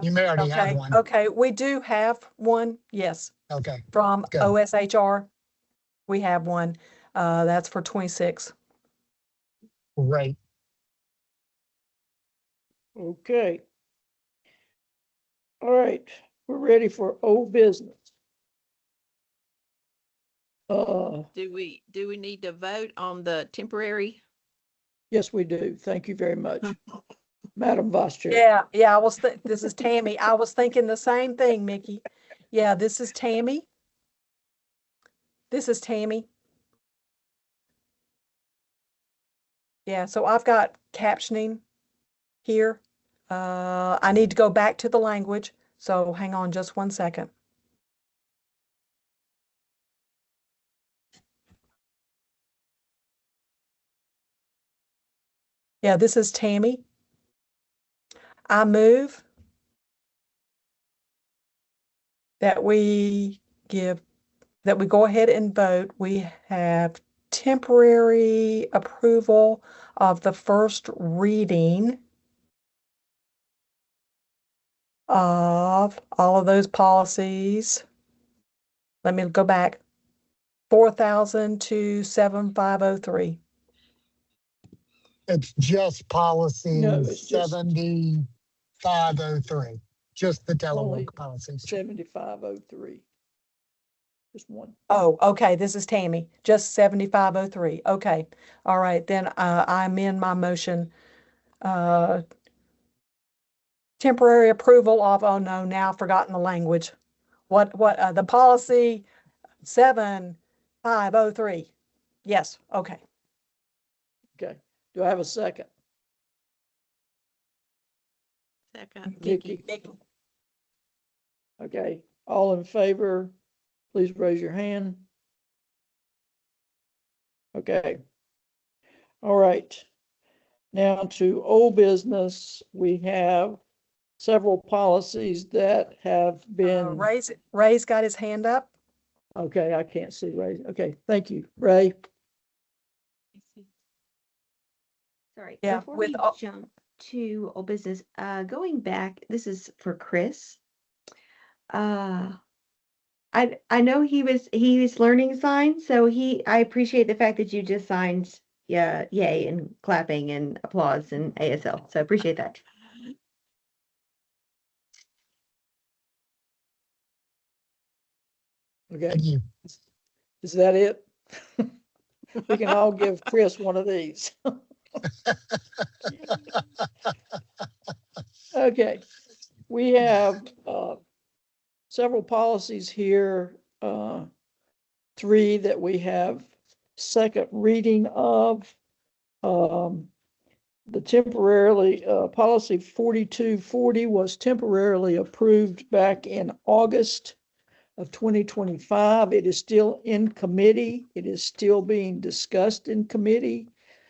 You may already have Okay, one. okay, we do have one, yes, Okay, from Good. OSHR. We have one, that's for 26. great. okay. All right, we're ready for old business. Do we need to vote on the temporary? Yes, we do. Thank you very much. Madam Vice Chair. Yeah, this is Tammy. I was thinking the same thing, Mickey. Yeah, this is Tammy. This is Tammy. Yeah, so I've got captioning here. I need to go back to the language, so hang on just one second. Yeah, this is Tammy. I move that we go ahead and vote. We have temporary approval of the first reading of all of those policies. Let me go back. 4,000 to 7,503. It's just policy No, it's just 7503, just the Only telework policies. 7503. Just one. Oh, okay, this is Tammy, just 7503. Okay, all right, then I amend my motion. Temporary approval of, oh no, now I've forgotten the language. The policy 7503. Yes, okay. Okay. Do I have a second? Second, Mickey. Mickey. Okay. All in favor, please raise your hand. Okay. All right. Now to old business, we have several policies that have been, Ray's got his hand up. okay, I can't see Ray. Okay, thank you, Ray. Sorry, Yeah, before with we all- jump to old business, going back, this is for Chris. I know he was learning signs, so I appreciate the fact that you just signed yay and clapping and applause and ASL. So I appreciate that. Okay, Thank you. is that it? We can all give Chris one of these. Okay, we have several policies here, three that we have second reading of. The temporarily, policy 4240 was temporarily approved back in August of 2025. It is still in committee. It is still being discussed in committee.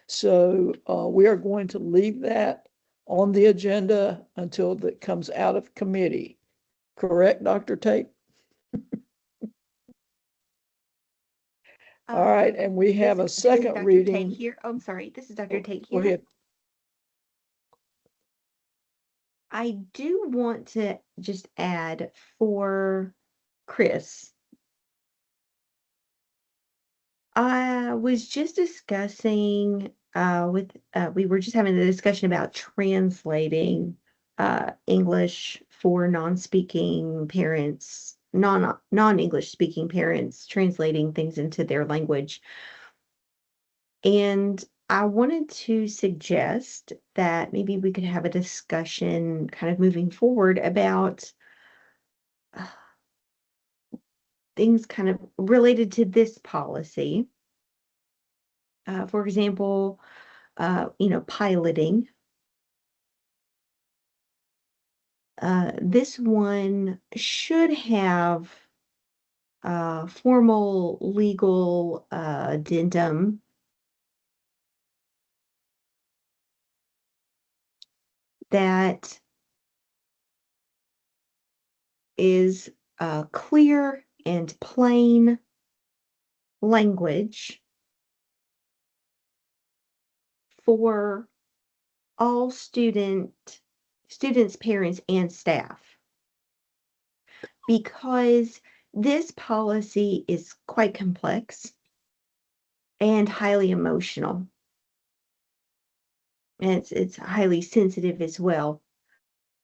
So we are going to leave that on the agenda until that comes out of committee. Correct, Dr. Tate? All right, and we have a This is second Dr. reading. Tate here. Oh, I'm sorry. This is Dr. Tate Go here. ahead. I do want to just add for Chris. I was just discussing we were just having a discussion about translating English for non-speaking parents, non-English speaking parents, translating things into their language. And I wanted to suggest that maybe we could have a discussion kind of moving forward about uh, things kind of related to this policy. For example, piloting. This one should have formal legal addendum that is clear and plain language for all students, parents, and staff. Because this policy is quite complex and highly emotional. And it's highly sensitive as well,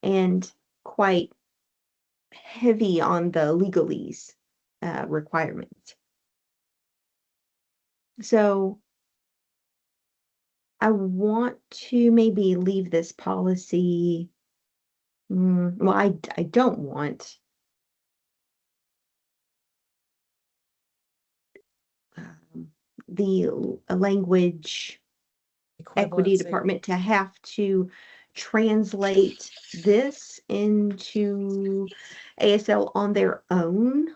and quite heavy on the legalese requirements. So I want to maybe leave this policy. Well, I don't want the language equity Equivalency. department to have to translate this into ASL on their own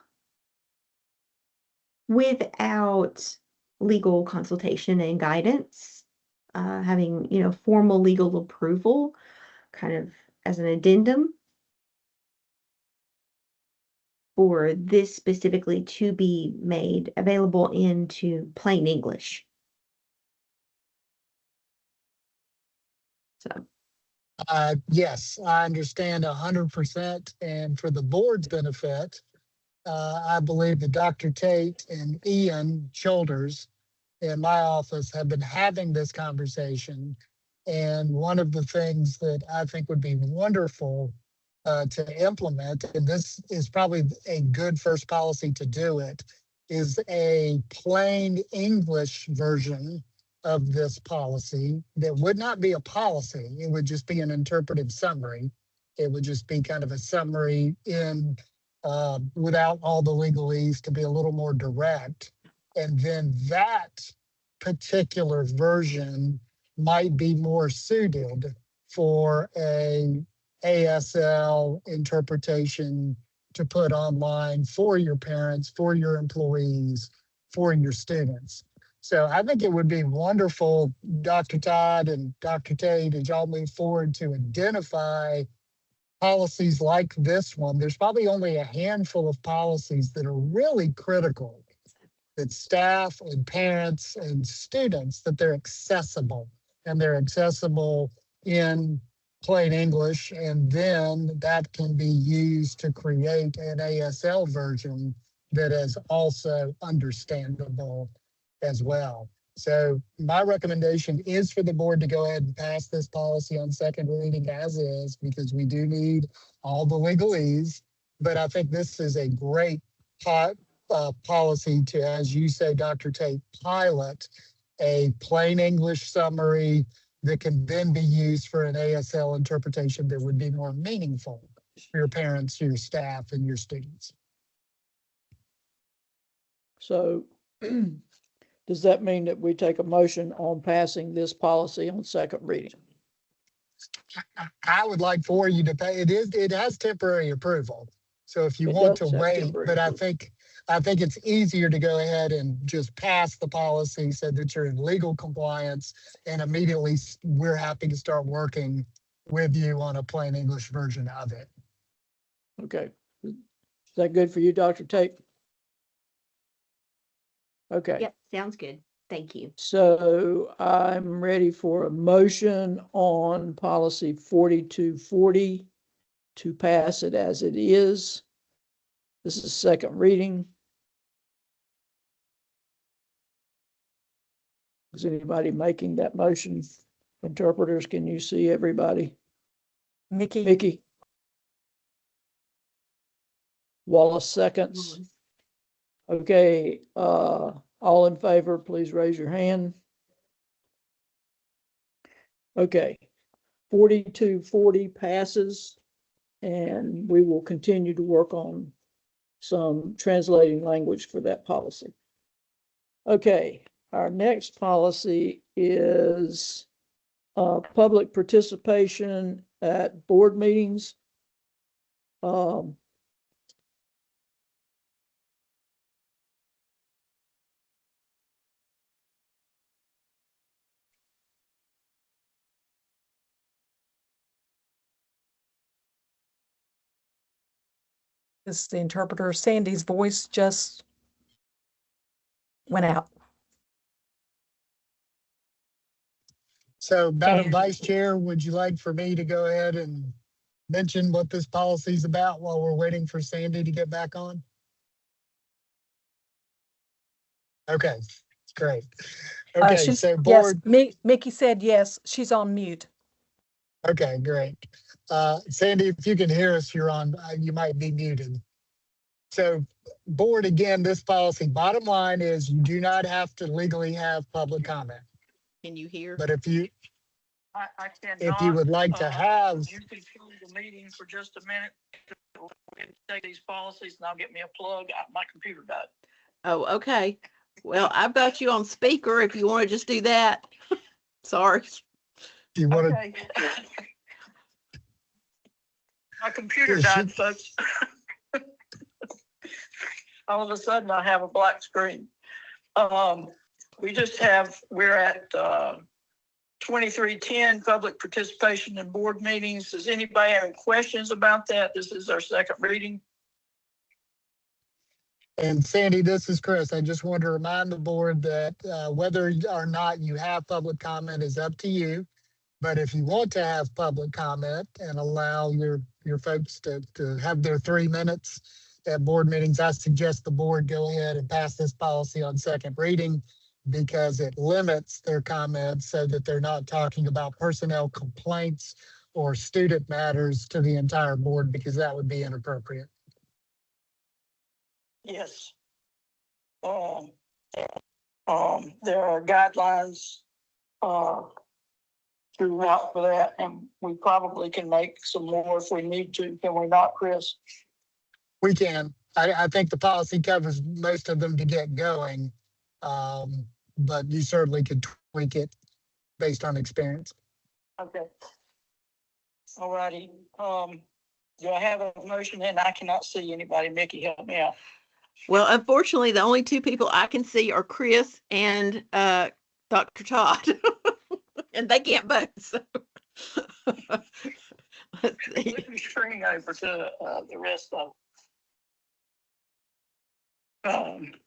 without legal consultation and guidance, having, formal legal approval kind of as an addendum for this specifically to be made available into plain English. So, Yes, I understand 100%. And for the board's benefit, I believe that Dr. Tate and Ian Shoulders in my office have been having this conversation. And one of the things that I think would be wonderful to implement, and this is probably a good first policy to do it, is a plain English version of this policy that would not be a policy. It would just be an interpretive summary. It would just be kind of a summary in without all the legalese, to be a little more direct. And then that particular version might be more suited for a ASL interpretation to put online for your parents, for your employees, for your students. So I think it would be wonderful, Dr. Todd and Dr. Tate, as y'all move forward to identify policies like this one. There's probably only a handful of policies that are really critical, that staff and parents and students, that they're accessible, and they're accessible in plain English. And then that can be used to create an ASL version that is also understandable as well. So my recommendation is for the board to go ahead and pass this policy on second reading as is, because we do need all the legalese. But I think this is a great policy to, as you say, Dr. Tate, pilot a plain English summary that can then be used for an ASL interpretation that would be more meaningful for your parents, your staff, and your students. So does that mean that we take a motion on passing this policy on second reading? I would like for you to pay. It has temporary approval. So if you It want to does have wait, temporary but approval. I think it's easier to go ahead and just pass the policy so that you're in legal compliance, and immediately we're happy to start working with you on a plain English version of it. Okay. Is that good for you, Dr. Tate? Okay. yep, sounds good. Thank you. So I'm ready for a motion on policy 4240 to pass it as it is. This is second reading. Is anybody making that motion? Interpreters, can you see everybody? Mickey, Mickey? Wallace seconds. Okay, all in favor, please raise your hand. Okay, 4240 passes, and we will continue to work on some translating language for that policy. Okay, our next policy is public participation at board meetings. this is the interpreter. Sandy's voice just went out. So Madam And- Vice Chair, would you like for me to go ahead and mention what this policy is about while we're waiting for Sandy to get back on? Okay, great. Okay, she's- so yes, board, Mickey said yes, she's on mute. okay, great. Sandy, if you can hear us, you're on, you might be muted. So board, again, this policy, bottom line is you do not have to legally have public comment. Can you hear? But if you cannot, if you would like to have, You can hold the meeting for just a minute. We can take these policies and I'll get me a plug. My computer died. Oh, okay. Well, I've got you on speaker if you want to just do that. Sorry. you want to, Okay. My computer Yeah, died, folks. All of a sudden I have a black screen. We're at 2310, public participation in board meetings. Does anybody have any questions about that? This is our second reading. and Sandy, this is Chris. I just want to remind the board that whether or not you have public comment is up to you. But if you want to have public comment and allow your folks to have their 3 minutes at board meetings, I suggest the board go ahead and pass this policy on second reading because it limits their comments so that they're not talking about personnel complaints or student matters to the entire board because that would be inappropriate. Yes. There are guidelines throughout for that, and we probably can make some more if we need to. Can we not, Chris? We can. I think the policy covers most of them to get going. But you certainly could tweak it based on experience. Okay. All righty. Do I have a motion? And I cannot see anybody. Mickey, help me out. Well, unfortunately, the only two people I can see are Chris and Dr. Todd. And they can't vote, so. Let's see. Flip your screen over to the rest of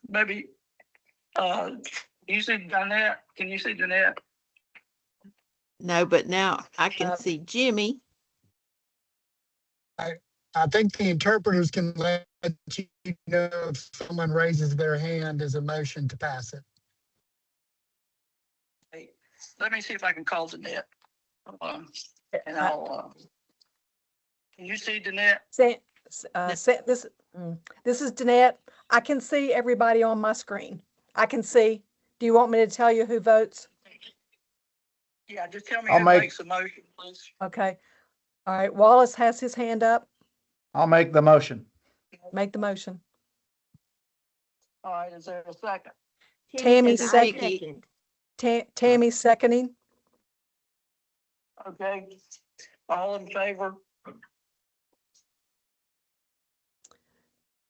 maybe you see Danette? Can you see Danette? No, but now I can Uh, see Jimmy. I think the interpreters can let you know if someone raises their hand as a motion to pass it. Hey, let me see if I can call Danette. And I'll can you see Danette? This is Danette. I can see everybody on my screen. I can see. Do you want me to tell you who votes? Yeah, just tell me I'll who make- makes a motion, please. Okay. All right. Wallace has his hand up. I'll make the motion. Make the motion. All right, is there a second? Tammy says second. I second. Tammy seconding. Okay, all in favor?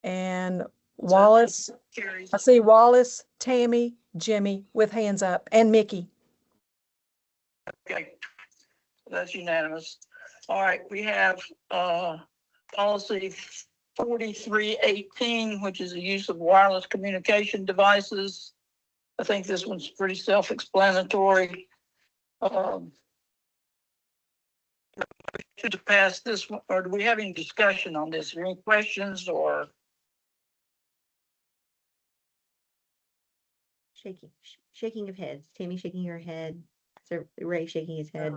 And Wallace, Carries. I see Wallace, Tammy, Jimmy with hands up, and Mickey. Okay, that's unanimous. All right, we have policy 4318, which is the use of wireless communication devices. I think this one's pretty self-explanatory. To pass this one, or do we have any discussion on this? Are there any questions or? Shaky. shaking of heads. Tammy shaking her head. Sir Ray shaking his head.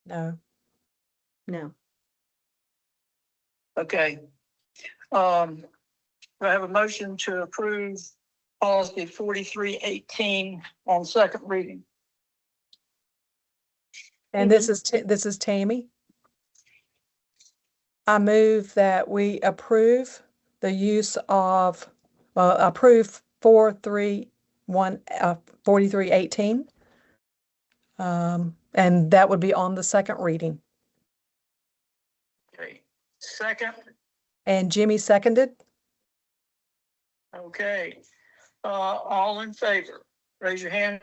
No. No. Okay. I have a motion to approve policy 4318 on second reading. And this is Tammy. I move that we approve the use of, approve 4318. And that would be on the second reading. Okay. Second. And Jimmy seconded. Okay. All in favor, raise your hand.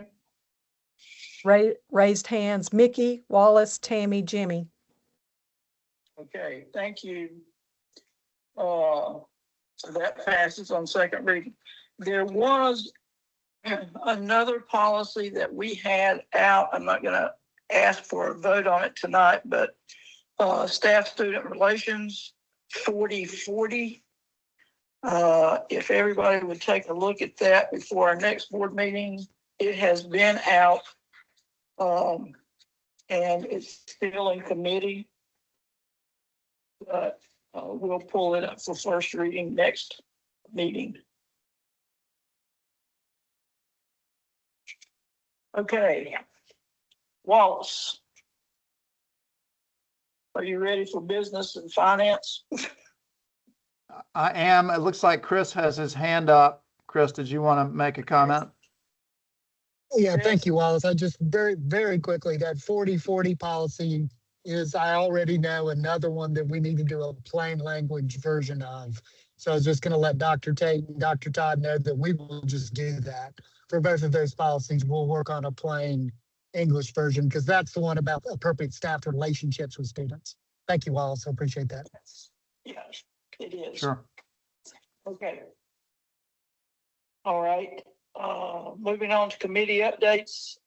Raised hands, Mickey, Wallace, Tammy, Jimmy. Okay, thank you. So that passes on second reading. There was another policy that we had out. I'm not gonna ask for a vote on it tonight, but staff student relations 4040. If everybody would take a look at that before our next board meeting, it has been out. And it's still in committee. But we'll pull it up for first reading next meeting. Okay. Wallace. Are you ready for business and finance? I am. It looks like Chris has his hand up. Chris, did you want to make a comment? Yeah, thank you, Wallace. I just very quickly, that 4040 policy is, I already know, another one that we need to do a plain language version of. So I was just going to let Dr. Tate and Dr. Todd know that we will just do that. For both of those policies, we'll work on a plain English version, because that's the one about appropriate staff relationships with students. Thank you, Wallace. I appreciate that. Yes, it is. Sure. Okay. All right. Moving on to committee updates.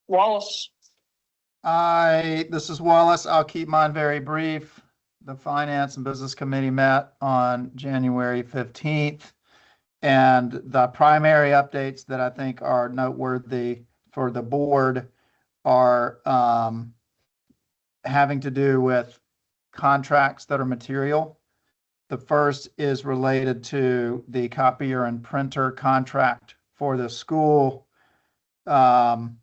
Wallace. This is Wallace. I'll keep mine very brief. The Finance and Business Committee met on January 15th. And the primary updates that I think are noteworthy for the board are having to do with contracts that are material. The first is related to the copier and printer contract for the school. The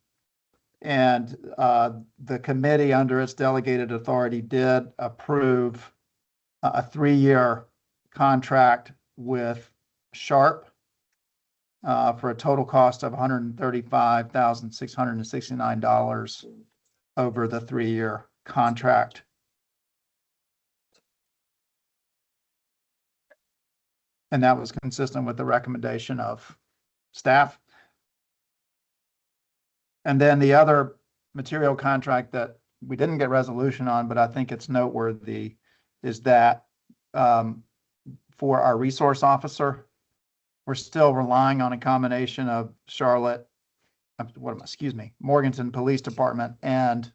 committee, under its delegated authority, did approve a 3-year contract with Sharp for a total cost of $135,669 over the 3-year contract. And that was consistent with the recommendation of staff. And then the other material contract that we didn't get resolution on, but I think it's noteworthy, is that for our resource officer, we're still relying on a combination of Morganton Police Department and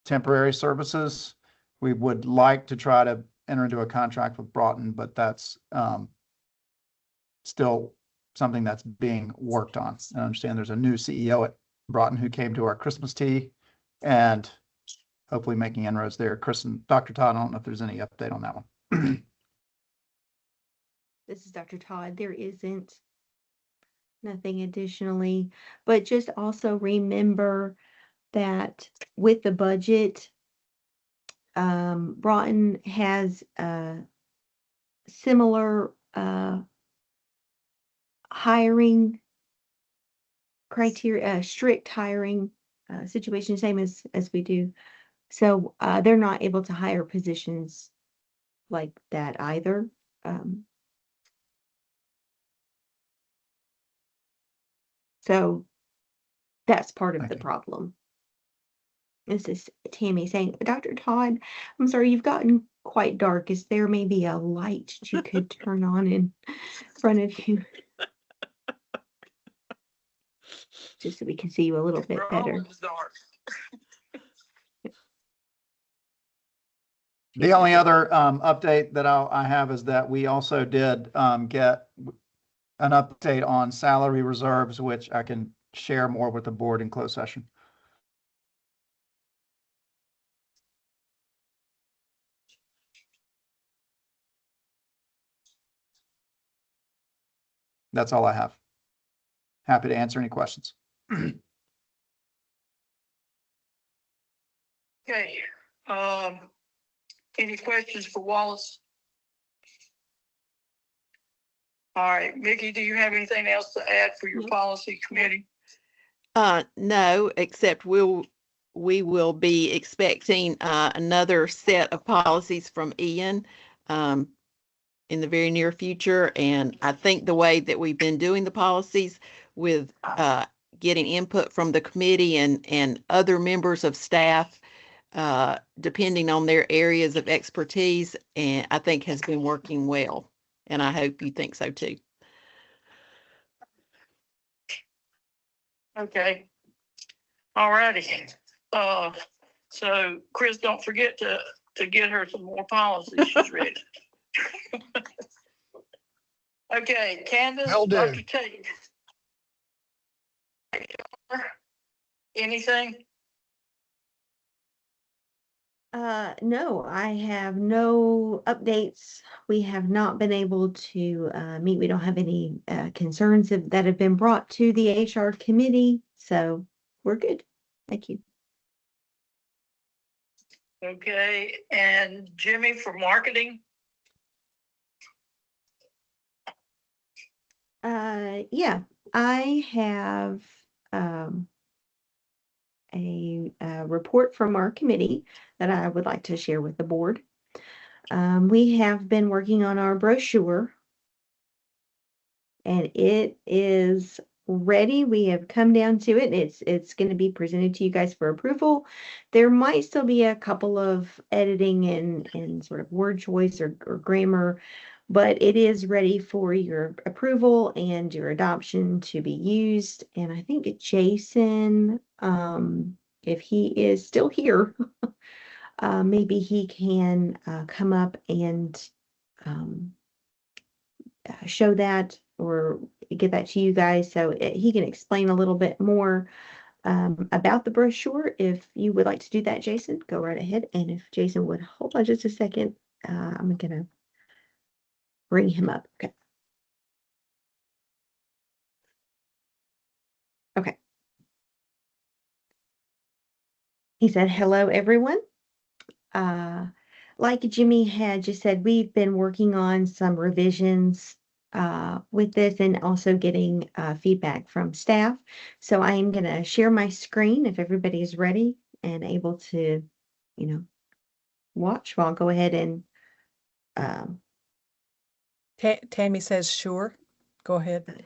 temporary services. We would like to try to enter into a contract with Broughton, but that's still something that's being worked on. I understand there's a new CEO at Broughton who came to our Christmas tea and hopefully making inroads there. Chris and Dr. Todd, I don't know if there's any update on that one. This is Dr. Todd. There isn't nothing additionally, but just also remember that with the budget, Broughton has similar hiring criteria, strict hiring situation, same as we do. So they're not able to hire positions like that either. So that's part of the problem. This is Tammy saying, Dr. Todd, I'm sorry, you've gotten quite dark. Is there maybe a light you could turn on in front of you? Just so we can see you a little bit better. The only other update that I have is that we also did get an update on salary reserves, which I can share more with the board in closed session. That's all I have. Happy to answer any questions. Okay, any questions for Wallace? All right, Mickey, do you have anything else to add for your No. policy committee? No, except we will be expecting another set of policies from Ian in the very near future. And I think the way that we've been doing the policies with getting input from the committee and other members of staff, depending on their areas of expertise, and I think has been working well. And I hope you think so too. Okay. All righty. So Chris, don't forget to get her some more policies. She's ready. Okay, Candace, Will do. Dr. Tate. Anything? No, I have no updates. We have not been able to meet. We don't have any concerns that have been brought to the HR committee, so we're good. Thank you. Okay, and Jimmy for marketing? Yeah, I have a report from our committee that I would like to share with the board. We have been working on our brochure, and it is ready. We have come down to it. It's going to be presented to you guys for approval. There might still be a couple of editing and sort of word choice or grammar, but it is ready for your approval and your adoption to be used. And I think Jason, if he is still here, maybe he can come up and show that or get that to you guys so he can explain a little bit more about the brochure. If you would like to do that, Jason, go right ahead. And if Jason would hold on just a second, I'm gonna bring him up. Okay. Okay. He said, hello, everyone. Like Jimmy had just said, we've been working on some revisions with this and also getting feedback from staff. So I am going to share my screen if everybody is ready and able to, watch. Well, I'll go ahead and Tammy says, sure. Go ahead.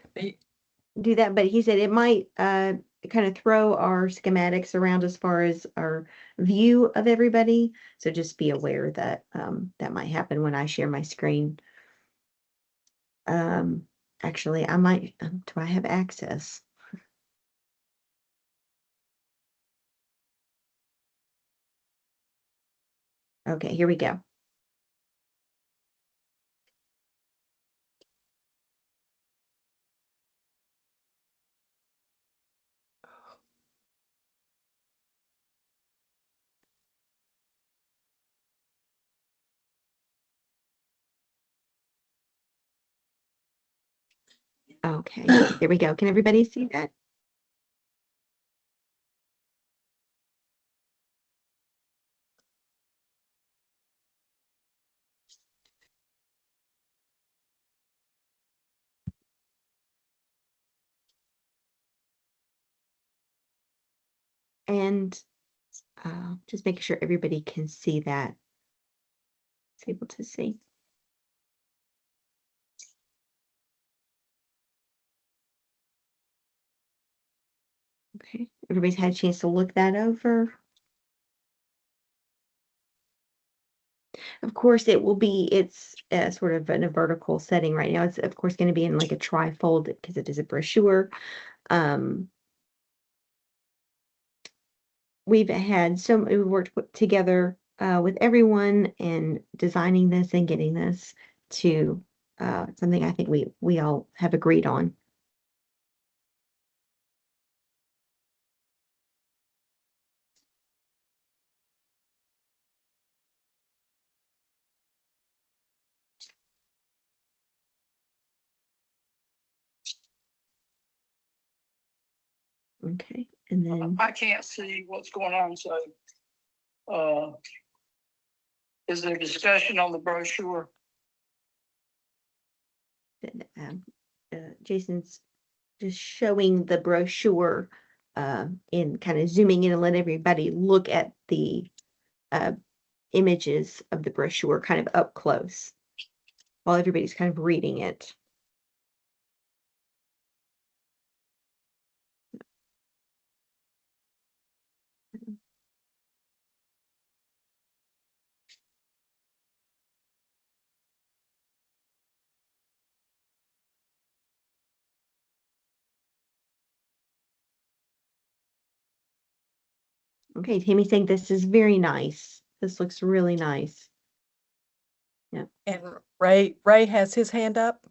do that. But he said it might kind of throw our schematics around as far as our view of everybody. So just be aware that that might happen when I share my screen. Actually, I might, do I have access? Okay, here we go. Okay, there we go. Can everybody see that? And just making sure everybody can see that. It's able to see. Okay, everybody's had a chance to look that over. Of course, it will be, it's sort of in a vertical setting right now. It's of course going to be in like a trifold because it is a brochure. We've worked together with everyone in designing this and getting this to something I think we all have agreed on. Okay, and then I can't see what's going on, so, is there discussion on the brochure? Jason's just showing the brochure in kind of zooming in and let everybody look at the images of the brochure kind of up close while everybody's kind of reading it. Okay, Tammy's saying this is very nice. This looks really nice. And Ray has his hand up.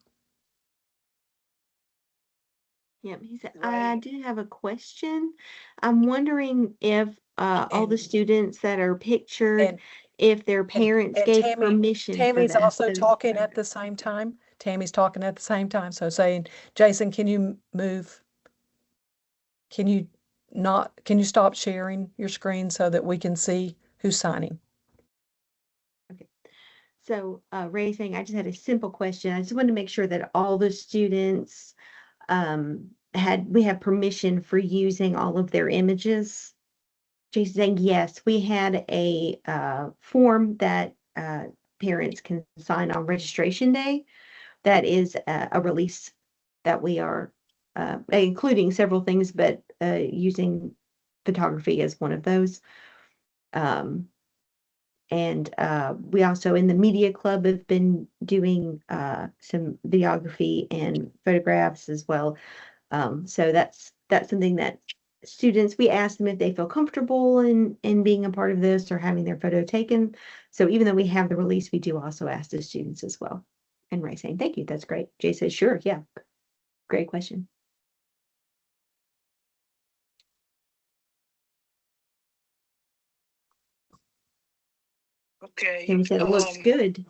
Yep, he said, I do have a question. I'm wondering if all the And- students that are pictured, and- if their parents and gave Tammy- permission for Tammy's that. also So- talking at the same time. Tammy's talking at the same time. So saying, Jason, can you move? Can you stop sharing your screen so that we can see who's signing? So Ray saying, I just had a simple question. I just wanted to make sure that all the students we have permission for using all of their images. Jason saying, yes, we had a form that parents can sign on registration day. That is a release that we are including several things, but using photography as one of those. And we also in the media club have been doing some videography and photographs as well. So that's something that students, we ask them if they feel comfortable in being a part of this or having their photo taken. So even though we have the release, we do also ask the students as well. And Ray saying, thank you, that's great. Jay says, sure, yeah, great question. Okay. Tammy said, it looks good.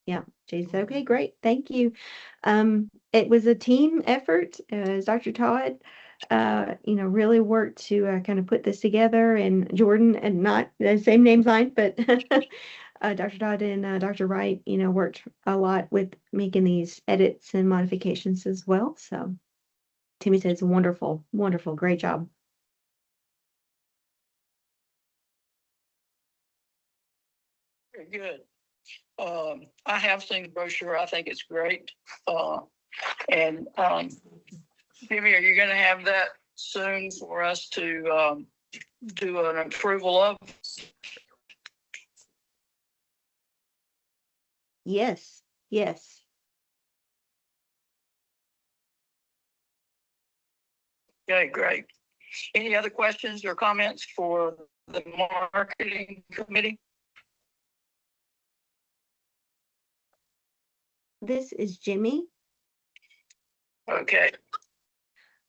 Yeah, Jay said, okay, great, thank you. It was a team effort, as Dr. Todd, really worked to kind of put this together, and Jordan, and not the same name line, but Dr. Todd and Dr. Wright, worked a lot with making these edits and modifications as well. So Timmy says, wonderful, wonderful, great job. Very good. I have seen the brochure. I think it's great. And Jimmy, are you going to have that soon for us to do an approval of? Yes, yes. Okay, great. Any other questions or comments for the marketing committee? This is Jimmy. Okay.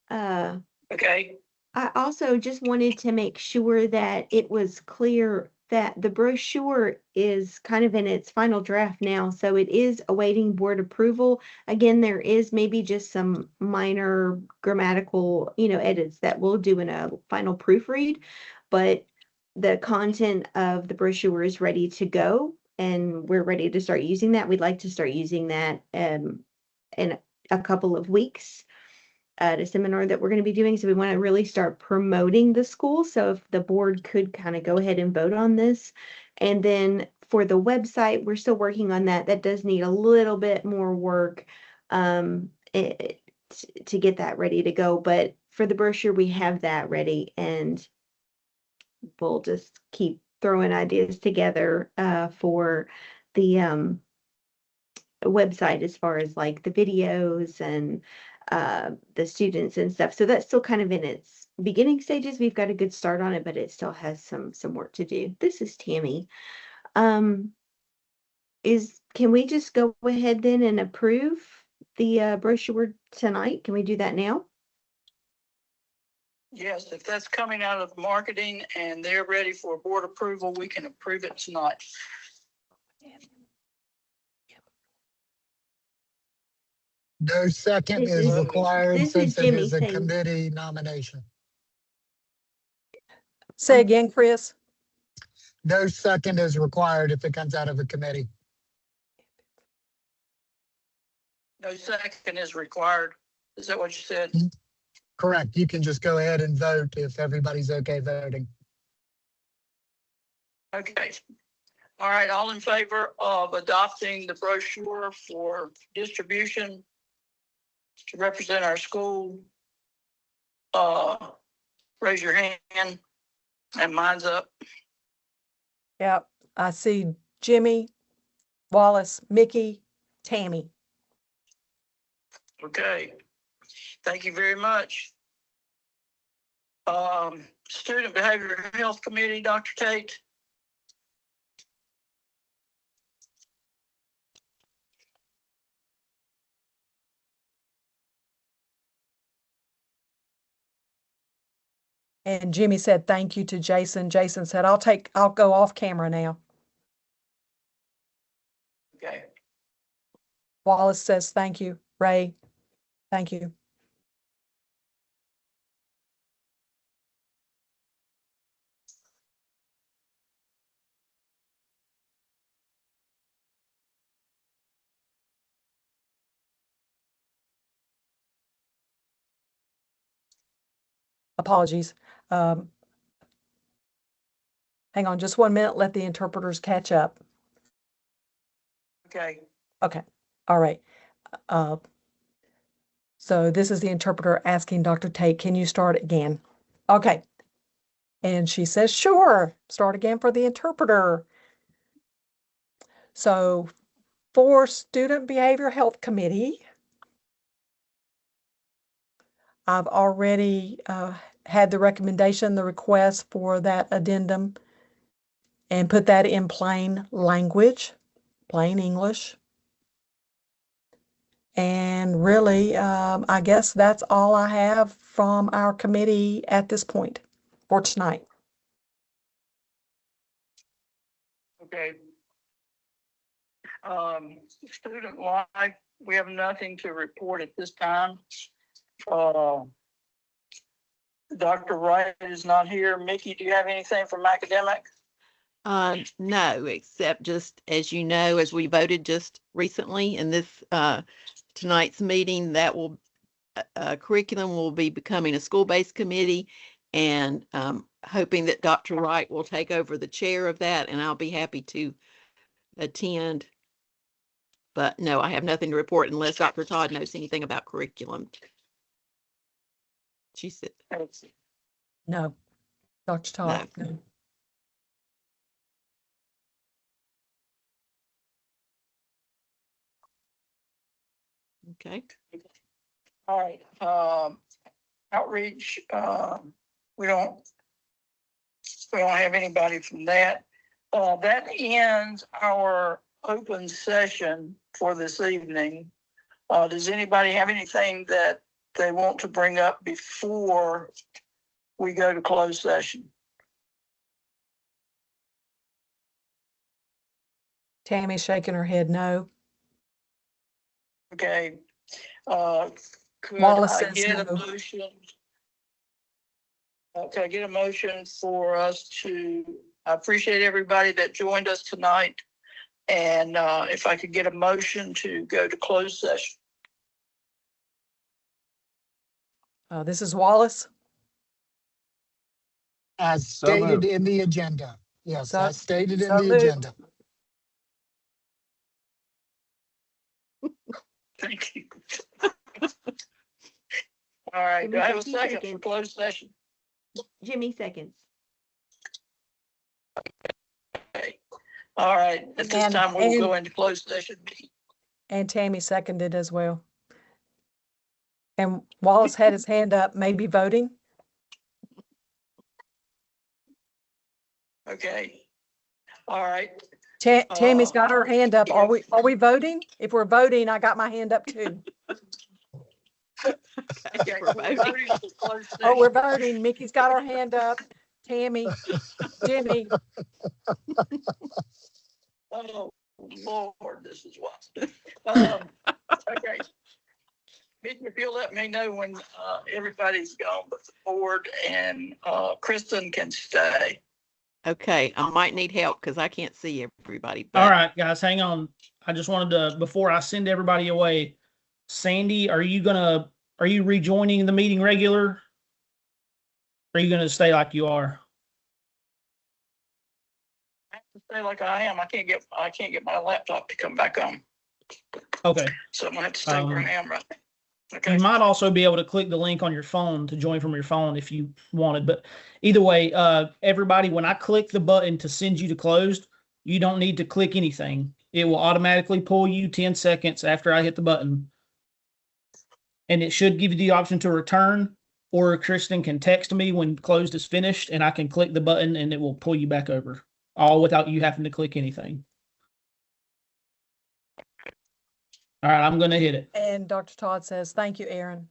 Okay. I also just wanted to make sure that it was clear that the brochure is kind of in its final draft now, so it is awaiting board approval. Again, there is maybe just some minor grammatical, edits that we'll do in a final proofread, but the content of the brochure is ready to go, and we're ready to start using that. We'd like to start using that in a couple of weeks at a seminar that we're going to be doing. So we want to really start promoting the school. So if the board could kind of go ahead and vote on this. And then for the website, we're still working on that. That does need a little bit more work to get that ready to go. But for the brochure, we have that ready, and we'll just keep throwing ideas together for the website as far as like the videos and the students and stuff. So that's still kind of in its beginning stages. We've got a good start on it, but it still has some work to do. This is Tammy. can we just go ahead then and approve the brochure tonight? Can we do that now? Yes, if that's coming out of marketing and they're ready for board approval, we can approve it tonight. No second This is is- required this is since it Jimmy is a saying- committee nomination. Say again, Chris. No second is required if it comes out of a committee. No second is required. Is that what you said? Correct. You can just go ahead and vote if everybody's okay voting. Okay. All right, all in favor of adopting the brochure for distribution to represent our school? Raise your hand, and mine's up. Yep, I see Jimmy, Wallace, Mickey, Tammy. Okay. Thank you very much. Student Behavioral Health Committee, Dr. Tate. And Jimmy said thank you to Jason. Jason said, I'll go off camera now. Okay. Wallace says thank you. Ray, thank you. Apologies. Hang on just 1 minute. Let the interpreters catch up. Okay. Okay. All right. So this is the interpreter asking Dr. Tate, can you start again? Okay. And she says, sure, start again for the interpreter. So for Student Behavior Health Committee, I've already had the recommendation, the request for that addendum, and put that in plain language, plain English. And really, I guess that's all I have from our committee at this point for tonight. Okay. Student life, we have nothing to report at this time. Dr. Wright is not here. Mickey, do you have anything from academic? No, except just as you know, as we voted just recently in this tonight's meeting, that will curriculum will be becoming a school-based committee, and hoping that Dr. Wright will take over the chair of that, and I'll be happy to attend. But no, I have nothing to report unless Dr. Todd knows anything about curriculum. She said, No, Dr. Todd. No. okay. All right, outreach, we don't have anybody from that. That ends our open session for this evening. Does anybody have anything that they want to bring up before we go to closed session? Tammy's shaking her head no. Okay. Could Wallace I says get a no. motion? Could I get a motion for us to, I appreciate everybody that joined us tonight. And if I could get a motion to go to closed session. This is Wallace. As So stated moved. in the agenda. Yes, So- as stated in so the moved. agenda. Thank you. All right, do I have a second for closed session? Jimmy seconds. Okay. All right, at this time, we will go into closed session. And Tammy seconded as well. And Wallace had his hand up, maybe voting. Okay. All right. Tammy's got her hand up. Are we voting? If we're voting, I got my hand up too. Okay, We're we're voting. voting for closed Oh, we're session. voting. Mickey's got her hand up. Tammy, Jimmy, Oh, Lord, this is what. Okay. Mickey, if you'll let me know when everybody's gone, but the board and Kristen can stay. Okay, I might need help because I can't see everybody. All But right, guys, hang on. I just wanted to, before I send everybody away, Sandy, are you rejoining the meeting regular? Or are you gonna stay like you are? I have to stay like I am. I can't get my laptop to come back on. Okay. So I'm gonna have to stay where I am right now. Okay. You might also be able to click the link on your phone to join from your phone if you wanted. But either way, everybody, when I click the button to send you to closed, you don't need to click anything. It will automatically pull you 10 seconds after I hit the button. And it should give you the option to return, or Kristen can text me when closed is finished and I can click the button and it will pull you back over, all without you having to click anything. All right, I'm going to hit it. and Dr. Todd says, thank you, Aaron.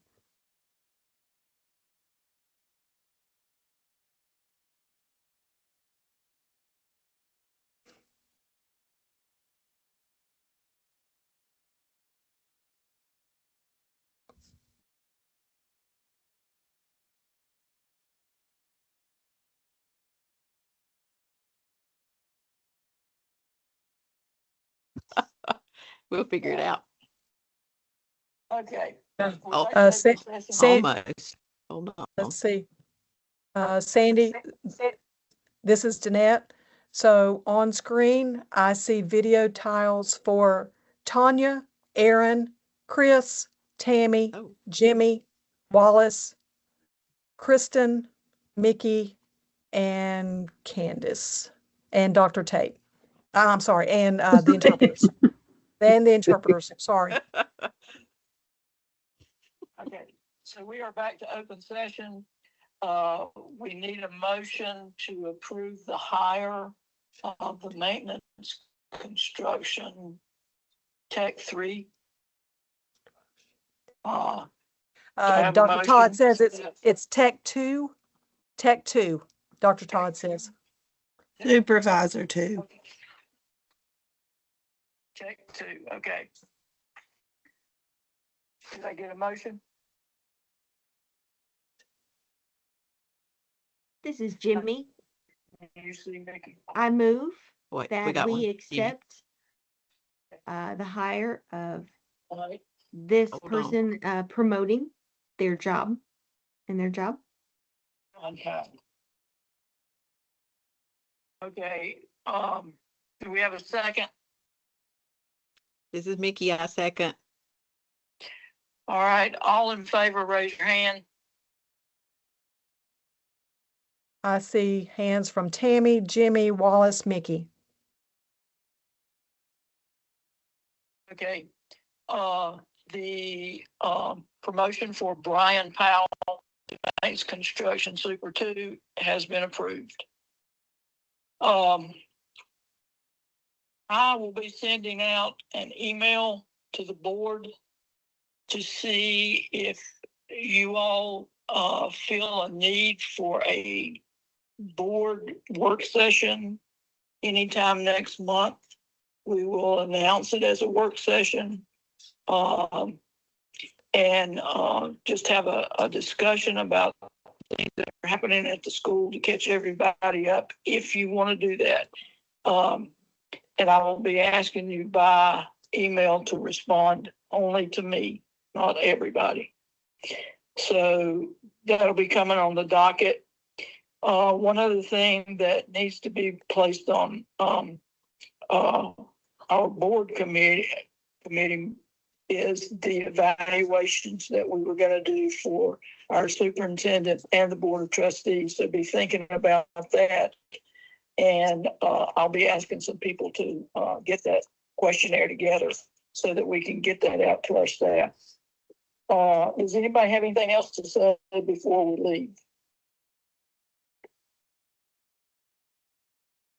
we'll figure it out. Okay. Uh, We're back uh, to Sa- open session. Sa- Almost. Hold on. Let's see. Sandy, this is Danette. So on screen, I see video tiles for Tanya, Aaron, Chris, Tammy, Oh. Jimmy, Wallace, Kristen, Mickey, and Candace, and Dr. Tate. I'm sorry, and the interpreters. And the interpreters, sorry. Okay, so we are back to open session. We need a motion to approve the hire of the maintenance construction tech 3. I have a Dr. Todd motion? says it's Tech 2. Tech 2, Dr. Todd says. Supervisor too. Tech 2, okay. Did I get a motion? This is Jimmy. You see, Mickey? I move Wait, we that got one. we accept the hire of All right. this Hold on. person promoting their job and their job. Okay. Okay, do we have a second? This is Mickey. I second. All right, all in favor, raise your hand. I see hands from Tammy, Jimmy, Wallace, Mickey. Okay, the promotion for Brian Powell, Banks Construction Super 2 has been approved. I will be sending out an email to the board to see if you all feel a need for a board work session anytime next month. We will announce it as a work session. And just have a discussion about things that are happening at the school to catch everybody up if you want to do that. And I will be asking you by email to respond only to me, not everybody. So that'll be coming on the docket. One other thing that needs to be placed on our board committee is the evaluations that we were going to do for our superintendent and the board of trustees. So be thinking about that. And I'll be asking some people to get that questionnaire together so that we can get that out to our staff. Does anybody have anything else to say before we leave?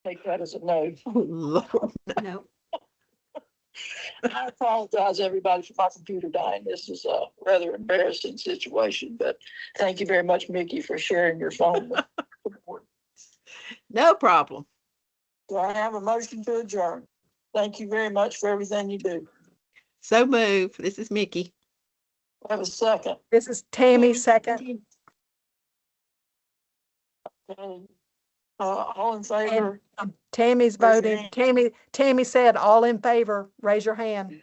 take that as a no. Oh, Lord. No, I apologize, everybody, for my computer dying. This is a rather embarrassing situation, but thank you very much, Mickey, for sharing your phone. No problem. Do I have a motion to adjourn? Thank you very much for everything you do. So move. This is Mickey. I have a second. This is Tammy, second. All in favor? Tammy's Raise your voting. hand. Tammy said, all in favor, raise your hand.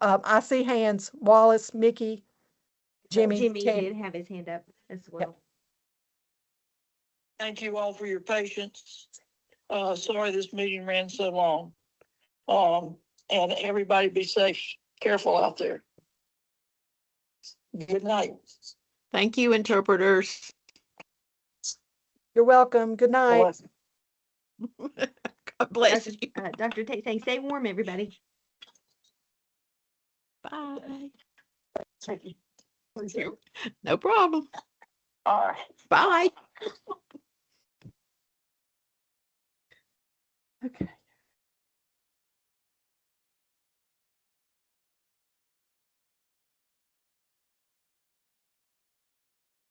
I see hands. Wallace, Mickey, Jimmy, Jimmy Tammy. did have his hand up as well. Thank you all for your patience. Sorry this meeting ran so long. And everybody be safe, careful out there. Good night. Thank you, interpreters. You're welcome. Good night. God bless Dr. you. Dr. Tate saying, stay warm, everybody. Bye. Thank you. No problem. All right. Bye. Okay.